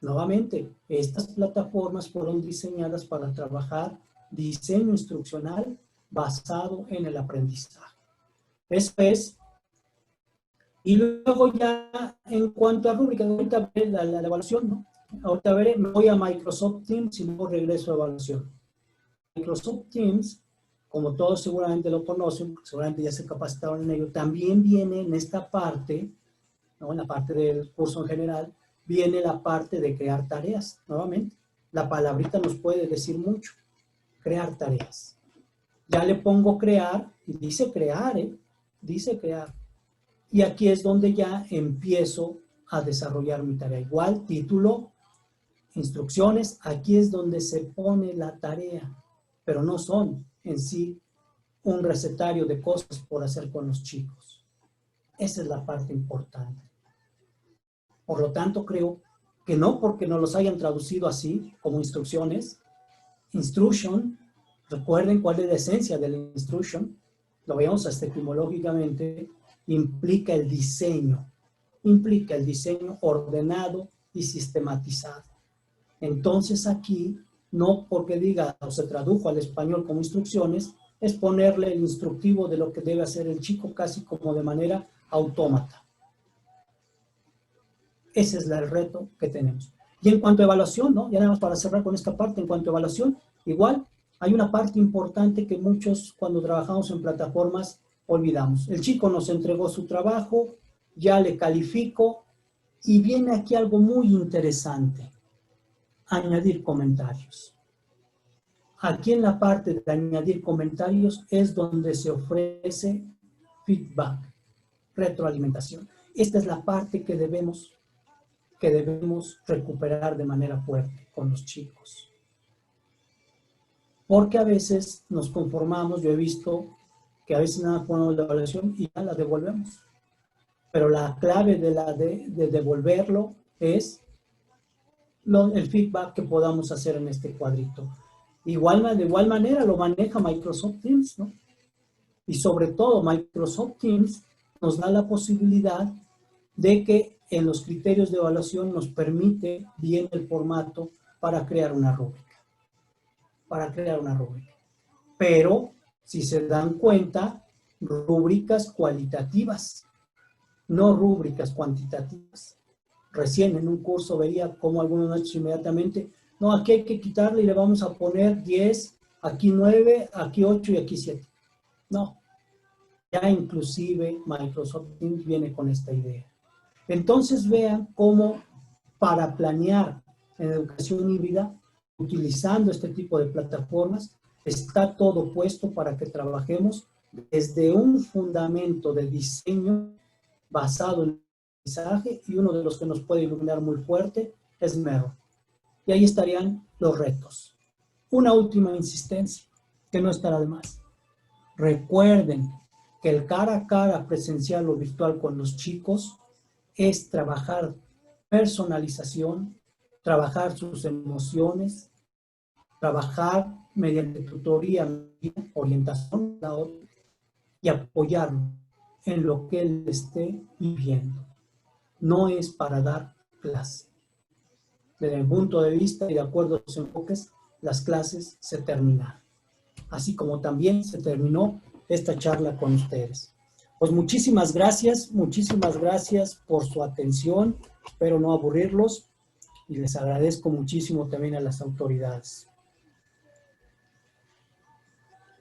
Nuevamente, estas plataformas fueron diseñadas para trabajar diseño instruccional basado en el aprendizaje. Eso es. Y luego ya en cuanto a rúbrica, ahorita veré la evaluación, ¿no? Ahorita veré, me voy a Microsoft Teams y luego regreso a evaluación. Microsoft Teams, como todos seguramente lo conocen, seguramente ya se capacitaron en ello, también viene en esta parte, ¿no? En la parte del curso en general, viene la parte de crear tareas, nuevamente. La palabrita nos puede decir mucho. Crear tareas. Ya le pongo crear, y dice crear, dice crear. Y aquí es donde ya empiezo a desarrollar mi tarea. Igual, título, instrucciones, aquí es donde se pone la tarea, pero no son en sí un recetario de cosas por hacer con los chicos. Esa es la parte importante. Por lo tanto, creo que no porque nos los hayan traducido así, como instrucciones, instruction, recuerden cuál es la esencia de la instruction, lo veamos hasta etimológicamente, implica el diseño ordenado y sistematizado. Entonces aquí, no porque diga o se tradujo al español como instrucciones, es ponerle el instructivo de lo que debe hacer el chico casi como de manera autómata. Ese es el reto que tenemos. Y en cuanto a evaluación, ¿no? Ya nada más para cerrar con esta parte, en cuanto a evaluación, igual hay una parte importante que muchos cuando trabajamos en plataformas olvidamos. El chico nos entregó su trabajo, ya le califico y viene aquí algo muy interesante. Añadir comentarios. Aquí en la parte de añadir comentarios es donde se ofrece feedback, retroalimentación. Esta es la parte que debemos que debemos recuperar de manera fuerte con los chicos. Porque a veces nos conformamos, yo he visto que a veces nada ponemos la evaluación y ya la devolvemos. Pero la clave de devolverlo es el feedback que podamos hacer en este cuadrito. De igual manera lo maneja Microsoft Teams, ¿no? Y sobre todo Microsoft Teams nos da la posibilidad de que en los criterios de evaluación nos permite bien el formato para crear una rúbrica. Pero, si se dan cuenta, rúbricas cualitativas, no rúbricas cuantitativas. Recién en un curso veía cómo algunos han hecho inmediatamente, no, aquí hay que quitarle y le vamos a poner 10, aquí 9, aquí 8 y aquí 7. No, ya inclusive Microsoft Teams viene con esta idea. Entonces vean cómo para planear en educación híbrida, utilizando este tipo de plataformas, está todo puesto para que trabajemos desde un fundamento de diseño basado en el aprendizaje, y uno de los que nos puede iluminar muy fuerte es Merrill. Y ahí estarían los retos. Una última insistencia, que no estará de más. Recuerden que el cara a cara presencial o virtual con los chicos es trabajar personalización, trabajar sus emociones, trabajar mediante tutoría, orientación y apoyarlo en lo que él esté viviendo. No es para dar clase. Desde mi punto de vista y de acuerdo a los enfoques, las clases se terminaron. Así como también se terminó esta charla con ustedes. Pues muchísimas gracias por su atención. Espero no aburrirlos y les agradezco muchísimo también a las autoridades.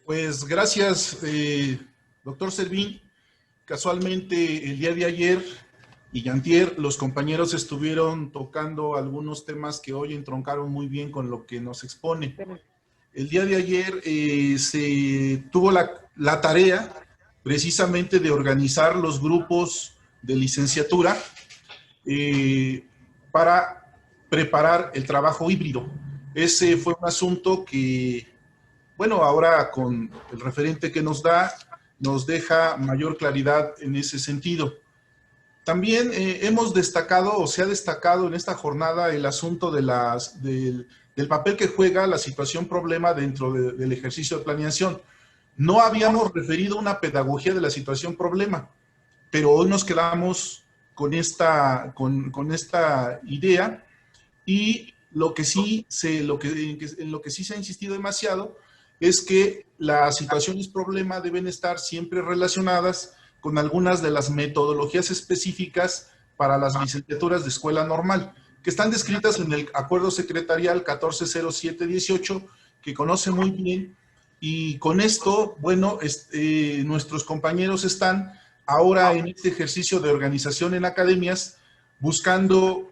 Pues gracias, doctor Servín. Casualmente el día de ayer y antier los compañeros estuvieron tocando algunos temas que hoy entroncaron muy bien con lo que nos expone. El día de ayer se tuvo la tarea precisamente de organizar los grupos de licenciatura para preparar el trabajo híbrido. Ese fue un asunto que, bueno, ahora con el referente que nos da, nos deja mayor claridad en ese sentido. También hemos destacado, o se ha destacado en esta jornada, el asunto de del papel que juega la situación problema dentro del ejercicio de planeación. No habíamos referido una pedagogía de la situación problema, pero hoy nos quedamos con esta idea, y lo que sí en lo que sí se ha insistido demasiado es que las situaciones problema deben estar siempre relacionadas con algunas de las metodologías específicas para las licenciaturas de escuela normal, que están descritas en el Acuerdo Secretarial 140718, que conoce muy bien, y con esto, bueno, nuestros compañeros están ahora en este ejercicio de organización en academias, buscando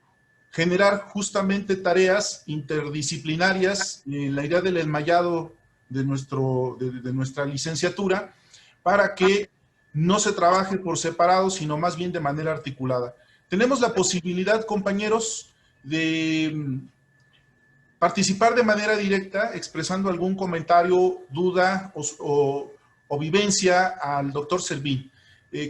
generar justamente tareas interdisciplinarias en la idea del enmayado de nuestra licenciatura, para que no se trabaje por separado, sino más bien de manera articulada. Tenemos la posibilidad, compañeros, de participar de manera directa, expresando algún comentario, duda o vivencia al doctor Servín.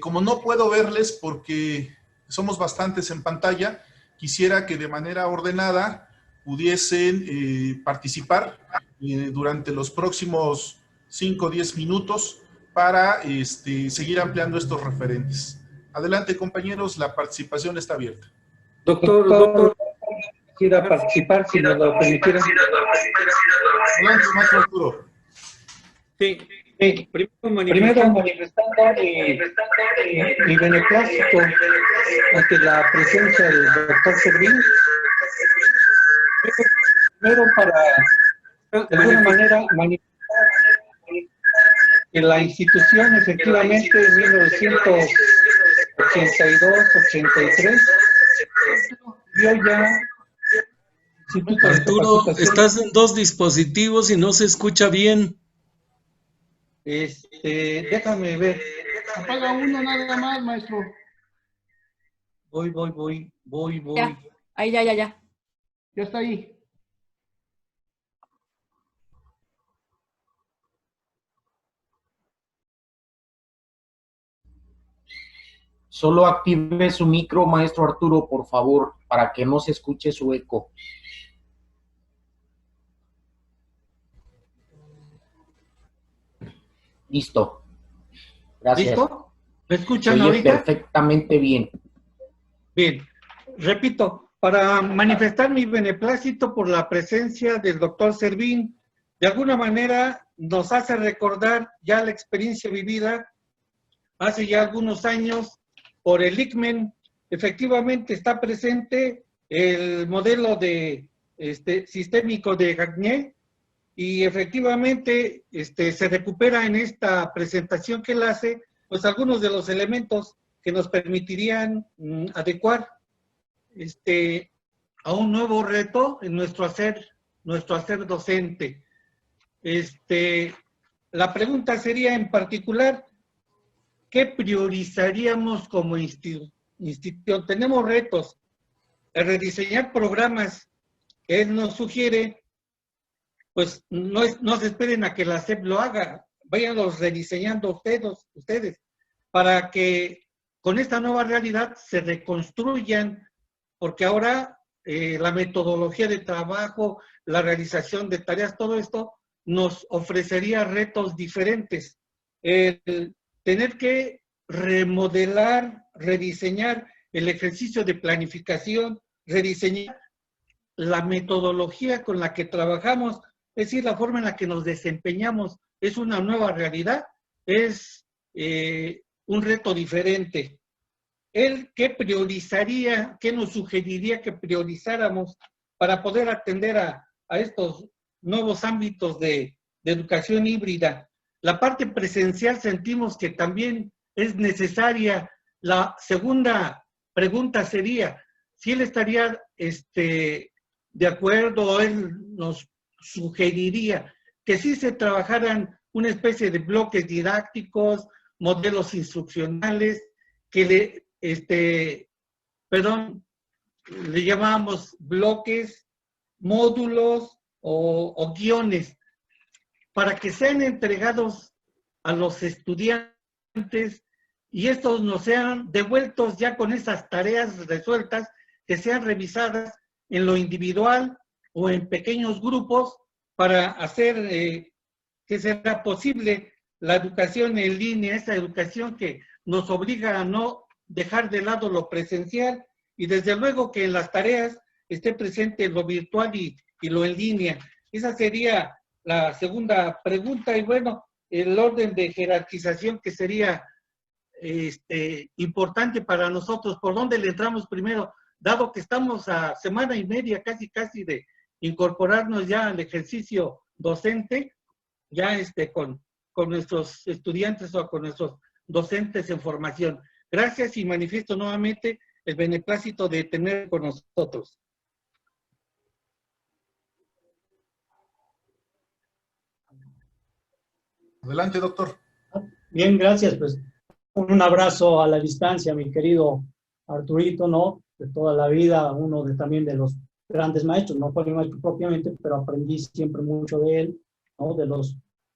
Como no puedo verles porque somos bastantes en pantalla, quisiera que de manera ordenada pudiesen participar durante los próximos 5 o 10 minutos para seguir ampliando estos referentes. Adelante, compañeros, la participación está abierta. Doctor, quisiera participar, si nos lo permitieran. Adelante, maestro Arturo. Sí, primero manifestar mi beneplácito ante la presencia del doctor Servín. Primero para, de alguna manera, manifestar que la institución efectivamente en 1982-83 dio ya Instituto de Arturo, Capacitación. estás en dos dispositivos y no se escucha bien. Déjame ver. Apaga uno nada más, maestro. Voy. Ahí, ya. Ya está ahí. Solo active su micro, maestro Arturo, por favor, para que no se escuche su eco. Listo. Gracias. ¿Listo? ¿Me Se escuchan oye ahorita? perfectamente bien. Bien. Repito, para manifestar mi beneplácito por la presencia del doctor Servín, de alguna manera nos hace recordar ya la experiencia vivida hace ya algunos años por el ICMEN. Efectivamente está presente el modelo de sistémico de Gagné y efectivamente se recupera en esta presentación que él hace pues algunos de los elementos que nos permitirían adecuar a un nuevo reto en nuestro hacer docente. La pregunta sería en particular, ¿qué priorizaríamos como institución? Tenemos retos. El rediseñar programas que él nos sugiere, pues no se esperen a que la SEP lo haga, váyanlos rediseñando ustedes, para que con esta nueva realidad se reconstruyan, porque ahora la metodología de trabajo, la realización de tareas, todo esto nos ofrecería retos diferentes. El tener que remodelar, rediseñar el ejercicio de planificación, rediseñar la metodología con la que trabajamos, es decir, la forma en la que nos desempeñamos, es una nueva realidad, es un reto diferente. ¿Él qué priorizaría, qué nos sugeriría que priorizáramos para poder atender a estos nuevos ámbitos de educación híbrida? La parte presencial sentimos que también es necesaria. La segunda pregunta sería, si él estaría de acuerdo, él nos sugeriría que sí se trabajaran una especie de bloques didácticos, modelos instruccionales, que le llamábamos bloques, módulos o guiones, para que sean entregados a los estudiantes y estos nos sean devueltos ya con esas tareas resueltas, que sean revisadas en lo individual o en pequeños grupos para hacer que sea posible la educación en línea, esa educación que nos obliga a no dejar de lado lo presencial y desde luego que en las tareas esté presente lo virtual y lo en línea. Esa sería la segunda pregunta y bueno, el orden de jerarquización que sería importante para nosotros, ¿por dónde le entramos primero? Dado que estamos a semana y media casi de incorporarnos ya al ejercicio docente, ya con nuestros estudiantes o con nuestros docentes en formación. Gracias y manifiesto nuevamente el beneplácito de tener con nosotros. Adelante, doctor. Bien, gracias. Pues un abrazo a la distancia, mi querido Arturito, ¿no? De toda la vida, uno también de los grandes maestros, no fue mi maestro propiamente, pero aprendí siempre mucho de él, ¿no? De los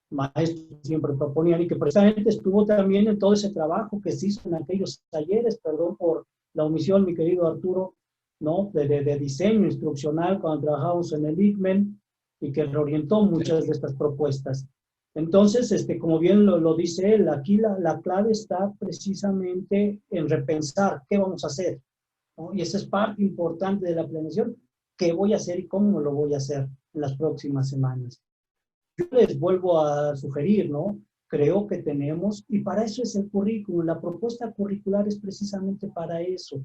maestros que siempre proponían y que precisamente estuvo también en todo ese trabajo que se hizo en aquellos talleres, perdón por la omisión, mi querido Arturo, ¿no? De diseño instruccional cuando trabajábamos en el ICMEN y que reorientó muchas de estas propuestas. Entonces, como bien lo dice él, aquí la clave está precisamente en repensar qué vamos a hacer, ¿no? Y esa es parte importante de la planeación, qué voy a hacer y cómo lo voy a hacer en las próximas semanas. Yo les vuelvo a sugerir, ¿no? Creo que tenemos, y para eso es el currículum, la propuesta curricular es precisamente para eso,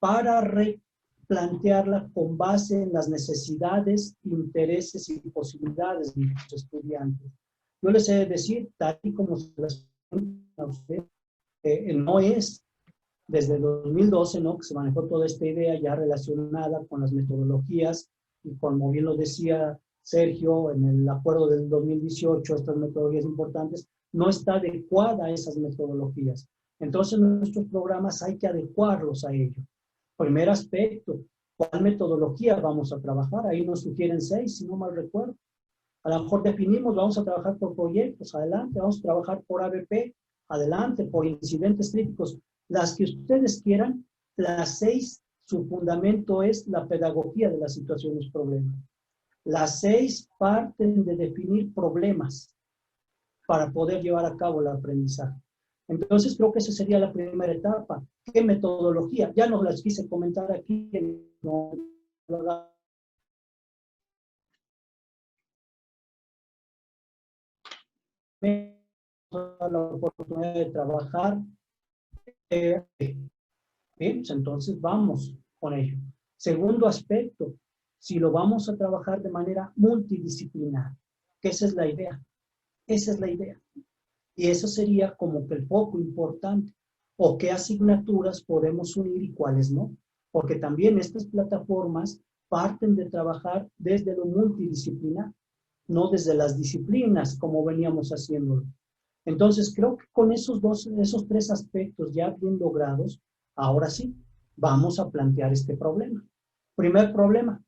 para replantearla con base en las necesidades, intereses y posibilidades de los estudiantes. Yo les he de decir, tal y como se las a usted, no es desde 2012, ¿no? Que se manejó toda esta idea ya relacionada con las metodologías y como bien lo decía Sergio, en el acuerdo del 2018, estas metodologías importantes, no está adecuada a esas metodologías. Entonces, nuestros programas hay que adecuarlos a ello. Primer aspecto, ¿Cuál metodología vamos a trabajar? Ahí nos sugieren 6, si no mal recuerdo. A lo mejor definimos, vamos a trabajar por proyectos, adelante, vamos a trabajar por ABP, adelante, por incidentes críticos, las que ustedes quieran. Las 6, su fundamento es la pedagogía de las situaciones problemas. Las 6 parten de definir problemas para poder llevar a cabo el aprendizaje. Entonces creo que esa sería la primera etapa. ¿Qué metodología? Ya nos las quise comentar aquí. No, la oportunidad de trabajar. Bien, pues entonces vamos con ello. Segundo aspecto, si lo vamos a trabajar de manera multidisciplinar, que esa es la idea. Esa es la idea. Y eso sería como que el foco importante. O qué asignaturas podemos unir y cuáles no. Porque también estas plataformas parten de trabajar desde lo multidisciplinar, no desde las disciplinas como veníamos haciéndolo. Entonces creo que con esos 3 aspectos ya bien logrados, ahora sí, vamos a plantear este problema. Primer problema,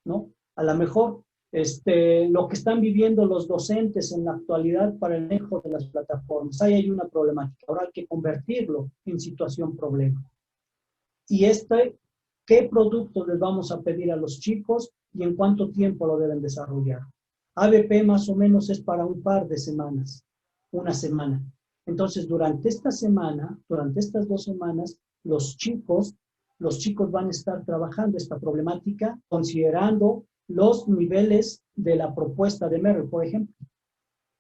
¿no? A lo mejor lo que están viviendo los docentes en la actualidad para el manejo de las plataformas. Ahí hay una problemática. Ahora hay que convertirlo en situación problema. Y ¿qué productos les vamos a pedir a los chicos y en cuánto tiempo lo deben desarrollar? ABP más o menos es para un par de semanas, una semana. Entonces, durante esta semana, durante estas 2 semanas, los chicos van a estar trabajando esta problemática considerando los niveles de la propuesta de Merrill, por ejemplo.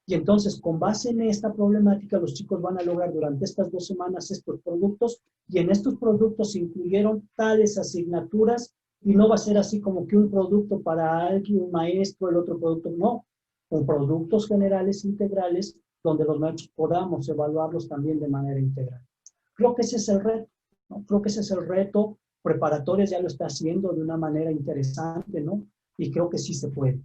Y entonces, con base en esta problemática, los chicos van a lograr durante estas 2 semanas estos productos, y en estos productos se incluyeron tales asignaturas, y no va a ser así como que un producto para alguien, un maestro, el otro producto, no. Con productos generales integrales, donde los maestros podamos evaluarlos también de manera integral. Creo que ese es el reto, ¿no? Creo que ese es el reto. Preparatorias ya lo está haciendo de una manera interesante, ¿no? Y creo que sí se puede.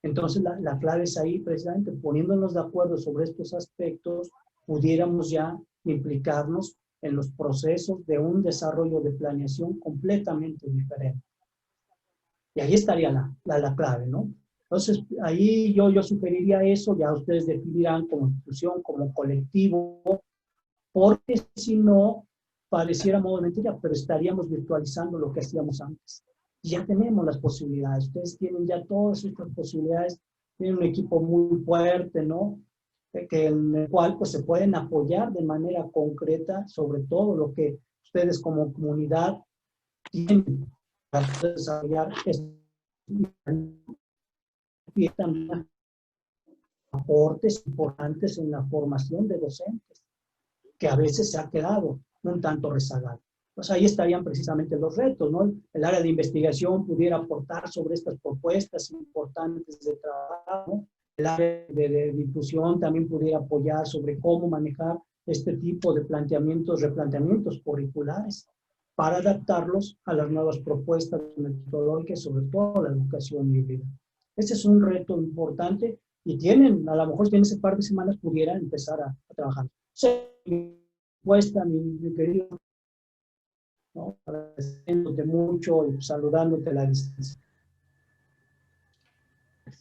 Entonces, la clave es ahí, precisamente, poniéndonos de acuerdo sobre estos aspectos, pudiéramos ya implicarnos en los procesos de un desarrollo de planeación completamente diferente. Y ahí estaría la clave, ¿no? Entonces, ahí yo sugeriría eso, ya ustedes definirán como institución, como colectivo, porque si no, pareciera modo de mentira, pero estaríamos virtualizando lo que hacíamos antes. Y ya tenemos las posibilidades, ustedes tienen ya todas estas posibilidades, tienen un equipo muy fuerte, ¿no? En el cual pues se pueden apoyar de manera concreta sobre todo lo que ustedes como comunidad tienen para desarrollar y también aportes importantes en la formación de docentes, que a veces se ha quedado un tanto rezagado. Pues ahí estarían precisamente los retos, ¿no? El área de investigación pudiera aportar sobre estas propuestas importantes de trabajo, ¿no? El área de difusión también pudiera apoyar sobre cómo manejar este tipo de replanteamientos curriculares para adaptarlos a las nuevas propuestas metodológicas, sobre todo la educación híbrida. Ese es un reto importante y a lo mejor en ese par de semanas pudieran empezar a trabajar. Cuesta, mi querido, ¿no? Agradeciéndote mucho y saludándote a la distancia.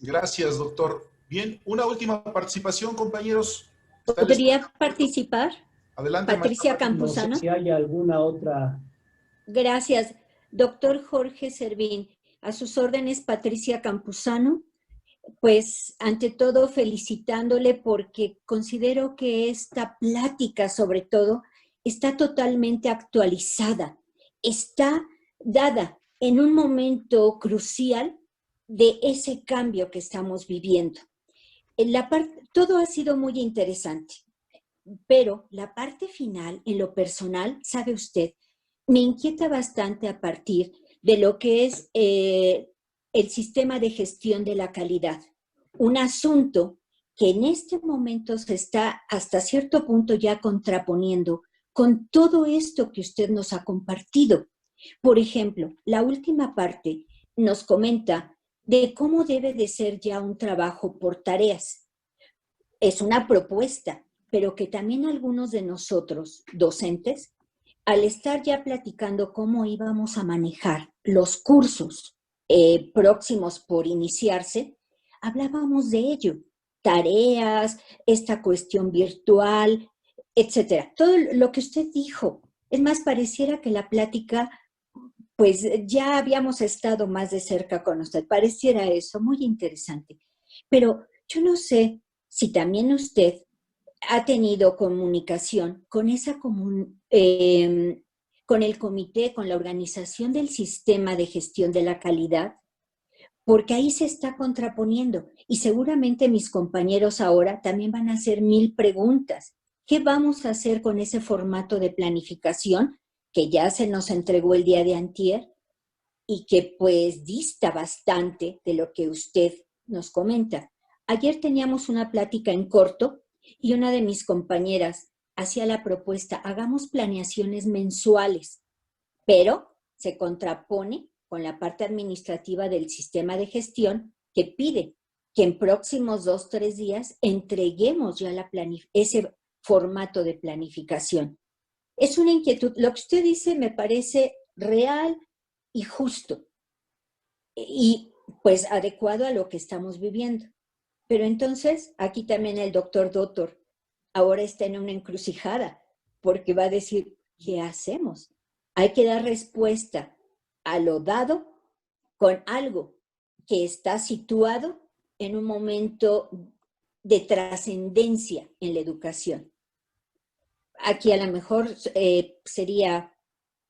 Gracias, doctor. Bien, una última participación, compañeros. ¿Podría participar? Adelante, Patricia Campuzano. No sé si hay alguna otra. Gracias. Doctor Jorge Servín, a sus órdenes, Patricia Campuzano. Pues, ante todo, felicitándole porque considero que esta plática, sobre todo, está totalmente actualizada. Está dada en un momento crucial de ese cambio que estamos viviendo. Todo ha sido muy interesante, pero la parte final, en lo personal, sabe usted, me inquieta bastante a partir de lo que es el sistema de gestión de la calidad. Un asunto que en este momento se está hasta cierto punto ya contraponiendo con todo esto que usted nos ha compartido. Por ejemplo, la última parte nos comenta de cómo debe de ser ya un trabajo por tareas. Es una propuesta, pero que también algunos de nosotros, docentes, al estar ya platicando cómo íbamos a manejar los cursos próximos por iniciarse, hablábamos de ello, tareas, esta cuestión virtual, etcétera. Todo lo que usted dijo. Es más, pareciera que la plática, pues ya habíamos estado más de cerca con usted. Pareciera eso, muy interesante. Pero yo no sé si también usted ha tenido comunicación con con el comité, con la organización del sistema de gestión de la calidad, porque ahí se está contraponiendo y seguramente mis compañeros ahora también van a hacer 1000 preguntas. ¿Qué vamos a hacer con ese formato de planificación que ya se nos entregó el día de antier y que pues dista bastante de lo que usted nos comenta? Ayer teníamos una plática en corto y una de mis compañeras hacía la propuesta, hagamos planeaciones mensuales, pero se contrapone con la parte administrativa del sistema de gestión que pide que en próximos 2 o 3 días entreguemos ya ese formato de planificación. Es una inquietud. Lo que usted dice me parece real y justo y pues adecuado a lo que estamos viviendo. Pero entonces aquí también el doctor ahora está en una encrucijada porque va a decir, ¿qué hacemos? Hay que dar respuesta a lo dado con algo que está situado en un momento de trascendencia en la educación. Aquí a lo mejor sería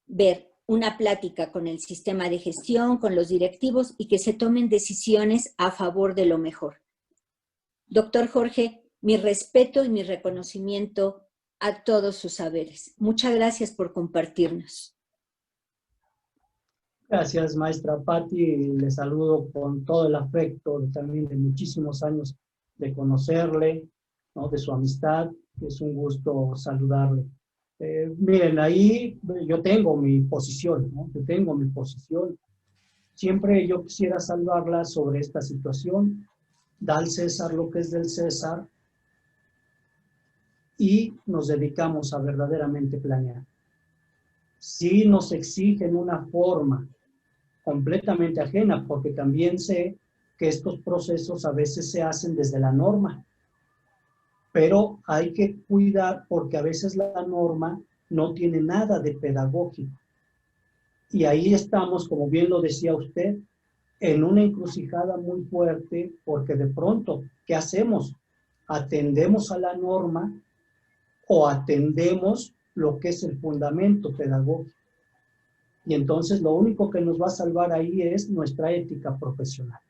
ver una plática con el sistema de gestión, con los directivos y que se tomen decisiones a favor de lo mejor. Doctor Jorge, mi respeto y mi reconocimiento a todos sus saberes. Muchas gracias por compartirnos. Gracias, maestra Patti. Le saludo con todo el afecto también de muchísimos años de conocerle, ¿no? De su amistad. Es un gusto saludarle. Miren, ahí yo tengo mi posición, ¿no? Yo tengo mi posición. Siempre yo quisiera saludarla sobre esta situación. Da al César lo que es del César y nos dedicamos a verdaderamente planear. Si nos exigen una forma completamente ajena, porque también sé que estos procesos a veces se hacen desde la norma, pero hay que cuidar porque a veces la norma no tiene nada de pedagógico. Y ahí estamos, como bien lo decía usted, en una encrucijada muy fuerte, porque de pronto, ¿qué hacemos? ¿Atendemos a la norma o atendemos lo que es el fundamento pedagógico? Y entonces lo único que nos va a salvar ahí es nuestra ética profesional.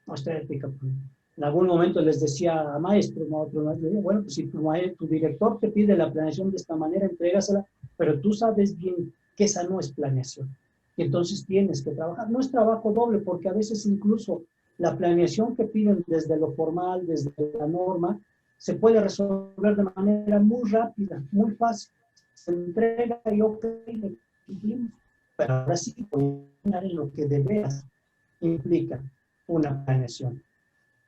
Nuestra ética profesional. En algún momento les decía a maestros, ¿no? Bueno, pues si tu director te pide la planeación de esta manera, entrégasela, pero tú sabes bien que esa no es planeación. Y entonces tienes que trabajar. No es trabajo doble, porque a veces incluso la planeación que piden desde lo formal, desde la norma, se puede resolver de manera muy rápida, muy fácil. Se entrega y ok, cumplimos. Pero ahora sí voy a hablar en lo que de veras implica una planeación.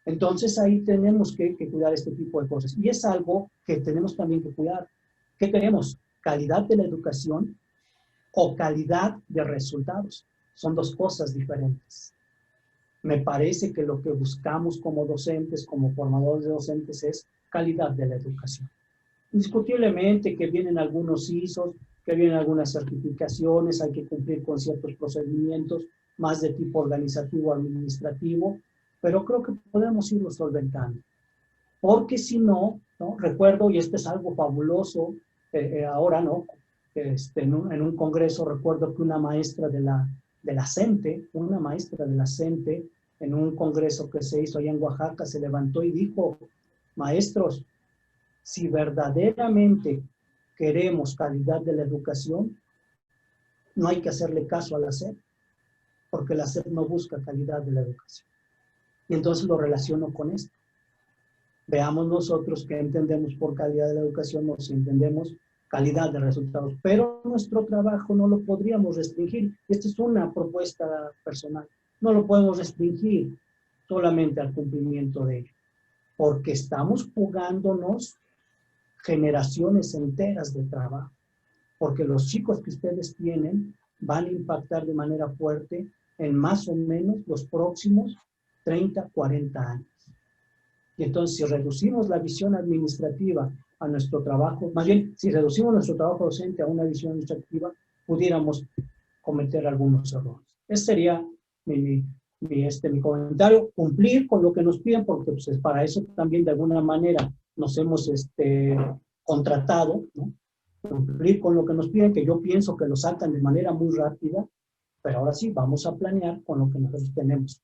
Entonces ahí tenemos que cuidar este tipo de cosas. Y es algo que tenemos también que cuidar. ¿Qué queremos? ¿Calidad de la educación o calidad de resultados? Son dos cosas diferentes. Me parece que lo que buscamos como docentes, como formadores de docentes, es calidad de la educación. Indiscutiblemente que vienen algunos ISOs, que vienen algunas certificaciones, hay que cumplir con ciertos procedimientos más de tipo organizativo, administrativo, pero creo que podemos irlo solventando. Porque si no, recuerdo, y esto es algo fabuloso, ahora, ¿no? En un congreso recuerdo que una maestra de la CENTE, en un congreso que se hizo allá en Oaxaca, se levantó y dijo, maestros, si verdaderamente queremos calidad de la educación, no hay que hacerle caso a la SEP, porque la SEP no busca calidad de la educación. Y entonces lo relaciono con esto. Veamos nosotros qué entendemos por calidad de la educación, nos entendemos calidad de resultados, pero nuestro trabajo no lo podríamos restringir. Esta es una propuesta personal. No lo podemos restringir solamente al cumplimiento de ello, porque estamos jugándonos generaciones enteras de trabajo, porque los chicos que ustedes tienen van a impactar de manera fuerte en más o menos los próximos 30, 40 años. Y entonces, si reducimos la visión administrativa a nuestro trabajo, más bien, si reducimos nuestro trabajo docente a una visión administrativa, pudiéramos cometer algunos errores. Ese sería mi comentario, cumplir con lo que nos piden, porque pues, para eso también de alguna manera nos hemos contratado, ¿no? Cumplir con lo que nos piden, que yo pienso que lo sacan de manera muy rápida, pero ahora sí, vamos a planear con lo que nosotros tenemos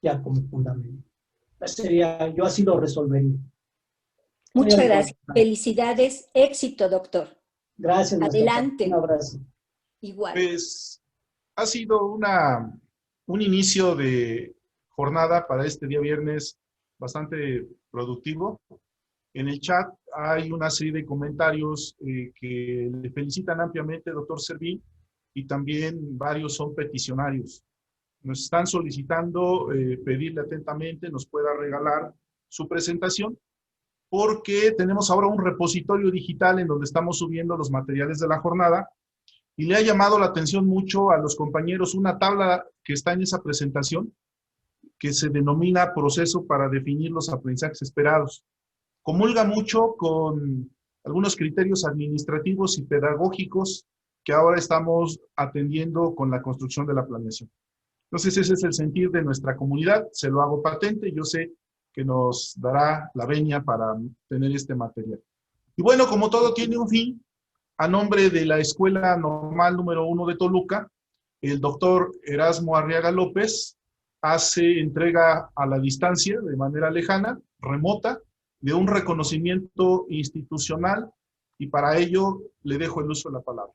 ya como fundamento. Yo así lo resolvería. Muchas gracias. Felicidades. Éxito, doctor. Gracias. Adelante. Un abrazo. Igual. Pues ha sido un inicio de jornada para este día viernes bastante productivo. En el chat hay una serie de comentarios que le felicitan ampliamente, doctor Servín, y también varios son peticionarios. Nos están solicitando pedirle atentamente nos pueda regalar su presentación, porque tenemos ahora un repositorio digital en donde estamos subiendo los materiales de la jornada, y le ha llamado la atención mucho a los compañeros una tabla que está en esa presentación, que se denomina proceso para definir los aprendizajes esperados. Comulga mucho con algunos criterios administrativos y pedagógicos que ahora estamos atendiendo con la construcción de la planeación. Entonces ese es el sentir de nuestra comunidad, se lo hago patente, yo sé que nos dará la venia para tener este material. Y bueno, como todo tiene un fin, a nombre de la Escuela Normal número 1 de Toluca, el doctor Erasmo Arriaga López hace entrega a la distancia, de manera lejana, remota, de un reconocimiento institucional, y para ello le dejo el uso de la palabra.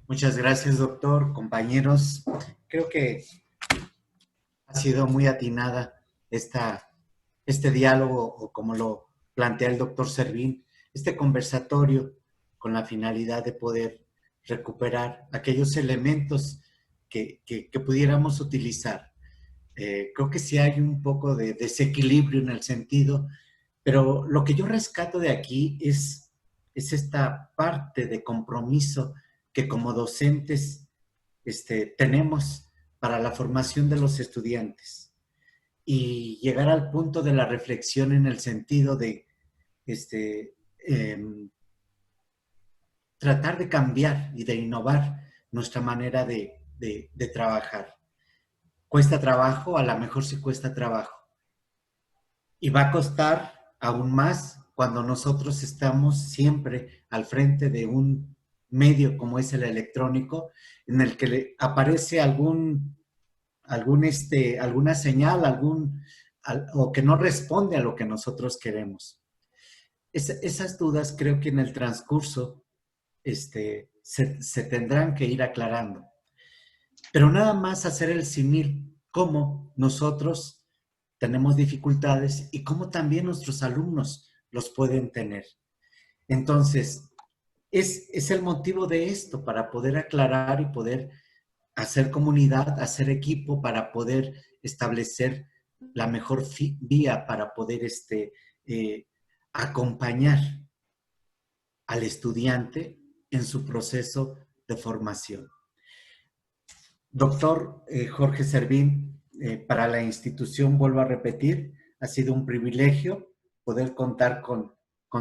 Muchas gracias, doctor, compañeros. Creo que ha sido muy atinada este diálogo, o como lo plantea el doctor Servín, este conversatorio con la finalidad de poder recuperar aquellos elementos que pudiéramos utilizar. Creo que sí hay un poco de desequilibrio en el sentido, pero lo que yo rescato de aquí es esta parte de compromiso que como docentes tenemos para la formación de los estudiantes, y llegar al punto de la reflexión en el sentido de tratar de cambiar y de innovar nuestra manera de trabajar. Cuesta trabajo, a lo mejor sí cuesta trabajo, y va a costar aún más cuando nosotros estamos siempre al frente de un medio como es el electrónico, en el que le aparece alguna señal, o que no responde a lo que nosotros queremos. Esas dudas creo que en el transcurso se tendrán que ir aclarando. Pero nada más hacer el símil cómo nosotros tenemos dificultades y cómo también nuestros alumnos los pueden tener. Entonces, es el motivo de esto, para poder aclarar y poder hacer comunidad, hacer equipo, para poder establecer la mejor vía para poder acompañar al estudiante en su proceso de formación. Doctor Jorge Servín, para la institución, vuelvo a repetir, ha sido un privilegio poder contar con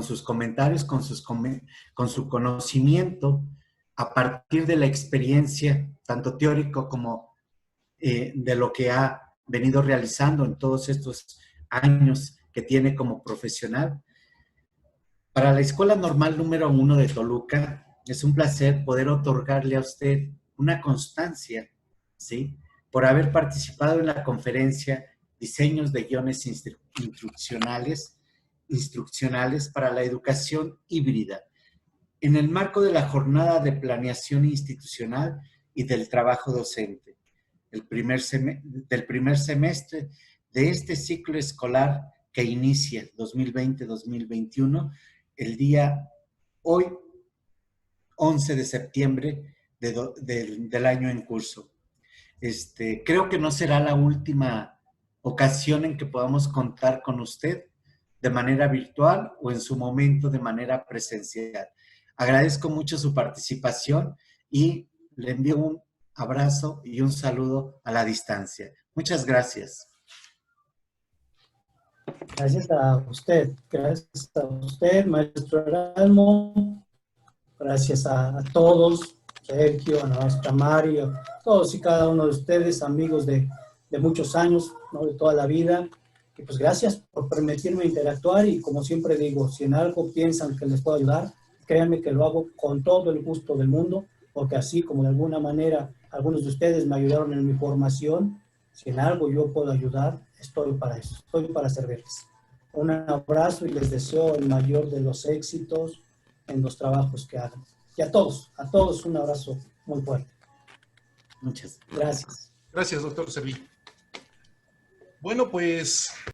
sus comentarios, con su conocimiento, a partir de la experiencia, tanto teórico como de lo que ha venido realizando en todos estos años que tiene como profesional. Para la Escuela Normal número 1 de Toluca, es un placer poder otorgarle a usted una constancia, ¿sí?, por haber participado en la conferencia Diseños de Guiones Instruccionales para la Educación Híbrida, en el marco de la Jornada de Planeación Institucional y del Trabajo Docente, del primer semestre de este ciclo escolar que inicia 2020-2021, el día hoy, 11 de septiembre del año en curso. Creo que no será la última ocasión en que podamos contar con usted, de manera virtual o en su momento de manera presencial. Agradezco mucho su participación y le envío un abrazo y un saludo a la distancia. Muchas gracias. Gracias a usted, maestro Erasmo, gracias a todos, Sergio, a la maestra Mario, todos y cada uno de ustedes, amigos de muchos años, ¿no? De toda la vida. Y pues gracias por permitirme interactuar y como siempre digo, si en algo piensan que les puedo ayudar, créanme que lo hago con todo el gusto del mundo, porque así como de alguna manera algunos de ustedes me ayudaron en mi formación, si en algo yo puedo ayudar, estoy para eso, estoy para servirles. Un abrazo y les deseo el mayor de los éxitos en los trabajos que hagan. Y a todos un abrazo muy fuerte. Muchas gracias. Gracias, doctor Servín. Bueno, pues